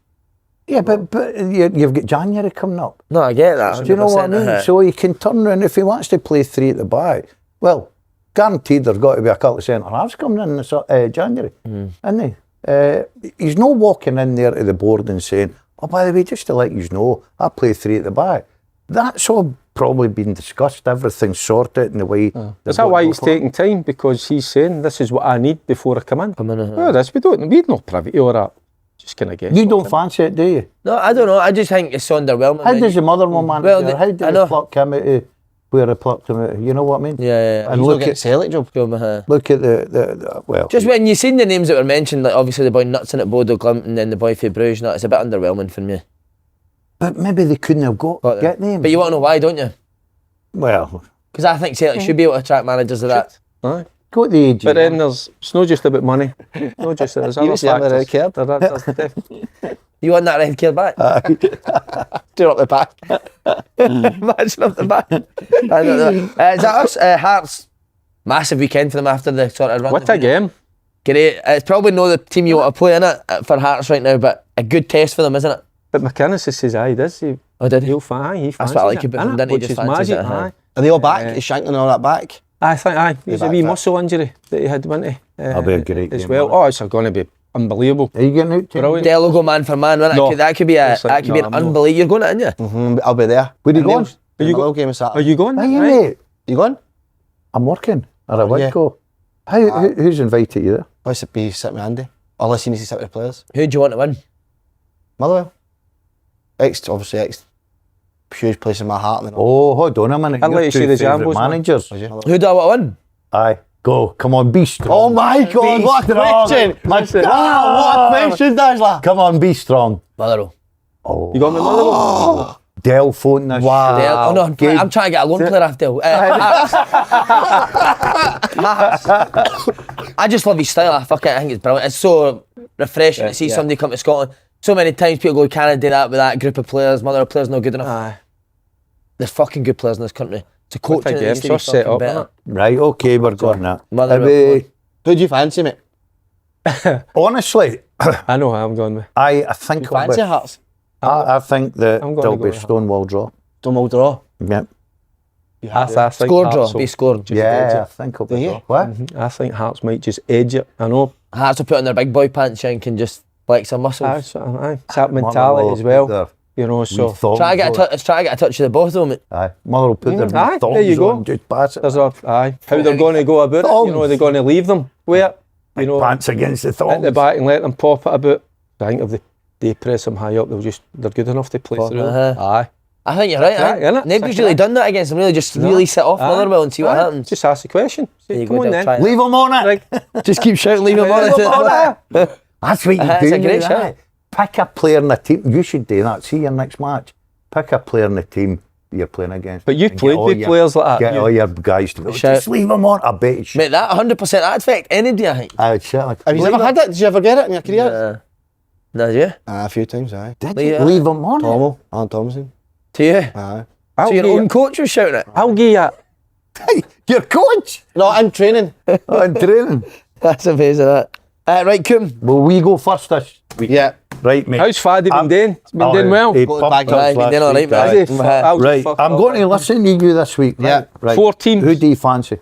Yeah, but you've got January coming up. No, I get that. Do you know what I 100%, mean? So he can turn around if he wants to play 3 at the back. Well, guaranteed there's got to be a couple of centre halves coming in January, isn't he? He's not walking in there to the board and saying, "Oh, by the way, just to let you know, I play 3 at the back." That's all probably been discussed. Everything's sorted in the way. Is that why he's taking time? Because he's saying this is what I need before I come in. Oh, that's we're not privy to that. Just kind of guess. You don't fancy it, do you? No, I don't know. I just think it's underwhelming. How does the Motherwell manager? Well, how did I they know. pluck him out of where they plucked him out of? You know what I mean? Yeah. And He's look not getting at Celtic job. look at the well. Just when you seen the names that were mentioned, like obviously the boy Knutson at Bodo Glimt and then the boy for Bruges, it's a bit underwhelming for me. But maybe they couldn't have get names. But you want to know why, don't you? Well, Because I think Celtic should be able to attract managers of that. Aye. go to the age. But then it's not just about money. Not just there's other see him with a factors. red There's You want that red card back? Do it up the back. Imagine up the back. I don't know. Is that us? Hearts. Massive weekend for them after the sort of run. What a game. Great. It's probably not the team you want to play in it for Hearts right now, but a good test for them, isn't it? But McInnes says aye, he does. Oh, did he? He fancies That's what I like about him, innit? didn't he? Which Just is fancies magic, it, huh? aye. Are they all back? Is Shank and all that back? I think aye. He's a back wee fit. muscle injury that he had, wasn't he? That'll be a great as game, well. man. Oh, it's going to be unbelievable. Are you getting out? Tim? Brilliant. Delo go man for man, wouldn't it? No. That could be a It's like, that could be an no, I'm not. unbelievable. You're going to, aren't you? I'll be there. Where are you going? Are you go- going? Game is Saturday. Are you going? Are you, Aye. mate? You going? I'm working. Or I would yeah. go. Who's invited you there? I should be sitting with Andy. Unless he needs to sit with the players. Who do you want to win? Motherwell. Obviously huge place in my heart. And Oh, hold on a minute. I'd Your like to two see the favourite Jambos, man. managers. Who do I want to win? Aye. Go. Come on, be strong. Oh my God, Be what a strong. question! My Wow, what a question, Dazzler! Come on, be strong. Motherwell. Oh. You got me Motherwell? Del phone this. Wow. Dale. Oh no, I'm trying to get a loan player off Dale. I just love his style. I think it's brilliant. It's so refreshing to see somebody come to Scotland. So many times people go, can't do that with that group of players. Motherwell players not good enough. Aye. There's fucking good players in this country. It's a What coaching a that game. needs to be So set fucking up, better. innit? Right, okay, we're going that. Motherwell. Who do you fancy, mate? Honestly, I know how I'm going with. I think it'll Fancy be, Hearts? I think that I'm gonna there'll go be with Stonewall draw. Don't draw. Yep. I think Score draw, Hearts will be scored. just edge Yeah, I it. think it'll Do be you? draw. What? I think Hearts might just edge it. I know. Hearts will put on their big boy pants and can just flex their muscles. It's that mentality as well. You know, so Try to get a touch of the both of them. Aye, Mother will put their aye, thumbs there you go. on, just pass it. there's how they're going to go about it. You know, they're going to leave them where, you know, Pants against the at thongs. the back and let them pop it about. I think if they press them high up, they're good enough to play through. Aye. I think you're right. Right, innit? Nobody's really done that against them. Really, just really sit off Motherwell and see what happens. Just ask the question. There Say, you come go, on they'll then. try it. Leave them on it. Like, Just keep shouting, leave them on leave 'em on it. it. That's what you It's do. a great now, shout. aye. Pick a player in the team. You should do that. See your next match. Pick a player in the team you're playing against. But you've and played get all with players like that. Get You- all your guys to go, Shout. just leave them on. I bet you should. Mate, that 100% that'd affect anybody, I think. I would certainly. Have you ever had it? Did you ever get it in your career? No, you? A few times, aye. Did Yeah. you leave them on? Tomo, Alan Thompson. To you? Aye. So your own coach was shouting it? I'll give you. Hey, your coach. No, I'm training. I'm training. That's amazing, that. Right, Coom. Will we go first this week? Yeah. Right, mate. How's Faddy been doing? He's been doing well. He Got the pumped bag us on. last Been doing all right, week, mate. aye. Is he? I'll just Right, fuck I'm off. going to listen to you this week. Yeah. Right. 4 teams. Who do you fancy?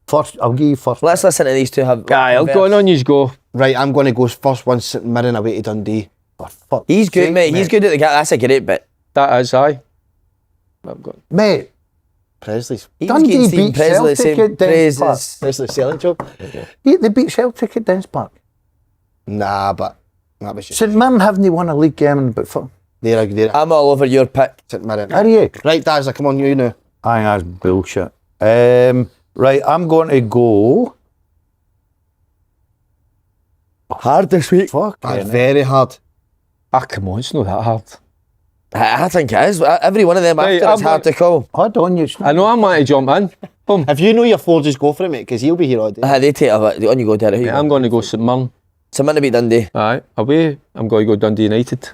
First, I'll give you first. Let's listen to these two have. Aye, I'll go on, you go. Right, I'm going to go first one, St Mirren away to Dundee. For fuck's He's good, sake, mate. He's good at the gap. That's a great bit. That is, aye. I've got. Mate, Presley's. He was Dundee getting Stephen beat Presley Celtic saying at Dens Park. praises. Presley's selling job. they beat Celtic at Dens Park. Nah, but that was just... St Mirren haven't won a league game in about fuck. They're I'm all over your pick. St Mirren. Are you? Right, Dazza, come on, you know. I think that's bullshit. Right, I'm going to go. Hard this week. Fuck. That's very hard. Ah, come on, it's not that hard. I think it is. Every one of them Right, after is I'm hard to call. Hold on, you. I know I might jump in. Boom. If you know your four, just go for it, mate, because he'll be here all day. They take a bit. On you go, Derek. I'm going to go St Mirren. Someone to beat Dundee. Aye. Away, I'm going to go Dundee United.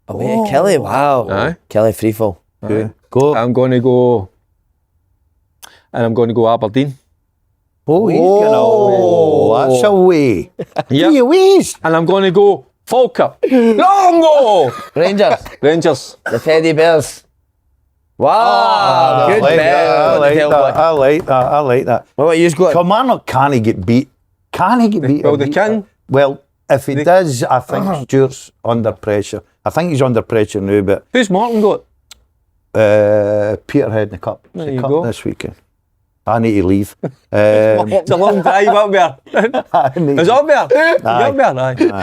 Away, Kelly. Wow. Aye. Kelly freefall. Okay, go. I'm going to go... And I'm going to go Aberdeen. Oh, he's gonna. That's a way. Yep. You ways. And I'm going to go Falkirk. Long go! Rangers. Rangers. The Teddy Bears. Wow. I Good like bet. that. I like that. I like that. I like that. What about you, Scott? Kilmarnock can't get beat. Can he get beat? Well, they can. Well, if he does, I think Stewart's under pressure. I think he's under pressure now, but Who's Martin got? Peterhead in the cup. It's There the you cup go. this weekend. I need to leave. It's a long drive up there. Is it up there? Is it up there?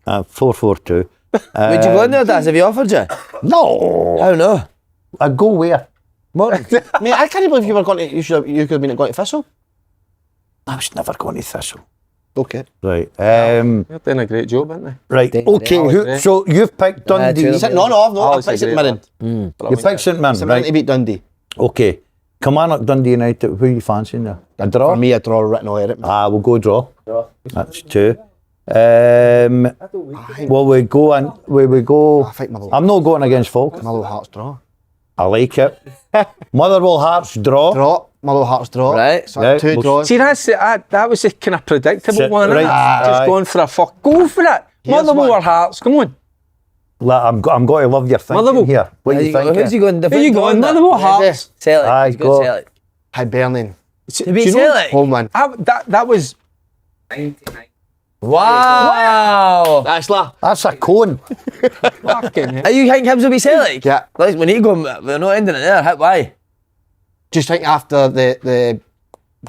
Aye. 4-4-2. Would you go in there, Daz, if he offered you? No. I don't know. I'd go where? Mate, I can't believe you were going to... You could have been going to Thistle. I was never going to Thistle. Okay. Right. They're doing a great job, aren't they? Right. They- Okay. they- So you've picked Dundee. two You of them. No, I Alex picked is St great, Mirren. picked St Mirren, St Mirren right? to beat Dundee. Okay. Kilmarnock, Dundee United. Who are you fancying there? A draw? For me, a draw written all over it. We'll go draw. That's 2. Will we go and will we go? I think Motherwell. I'm not going against Falk. Motherwell Hearts draw. I like it. Motherwell Hearts draw. Draw. Motherwell Hearts draw. Right. So Right, 2 we'll- draws. See, that was a kind of predictable Sit- one, right, innit? Just aye. going for a fuck. Go for it. Motherwell one. or Hearts, come on. I'm going to love your thinking Motherwell. here. What do you think? Who's he going? Who you going? Motherwell Hearts. Celtic. Aye, He's go. going Celtic. Hibernian. To Do beat you know- Celtic? Home one. That was... Wow. That's la. That's a cone. Fucking hell. Are you think Hibs will be Celtic? Yeah. Like, when he go, we're not ending it there. Why? Just think after the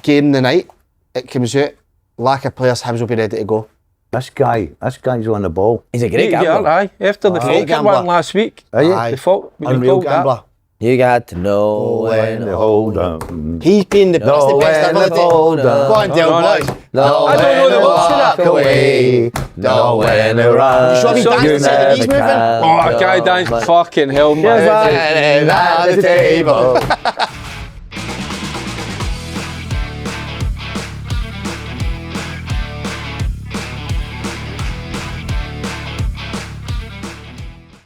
game the night, it comes out, lack of players, Hibs will be ready to go. This guy's on the ball. He's a great Yeah, gambler. aye. After the Great Falkirk gambler. one last week. Are you? Aye. The Falk... Unreal gambler. You got to know when When to to hold on. He's been the best No, best when ability. to hold Go on. on, Del No, no. boys. know I don't know the when to words to walk that. away. Know when to run. You saw me So dancing, you the knees moving. Oh, guy dance fucking hell, man. Here's at the table.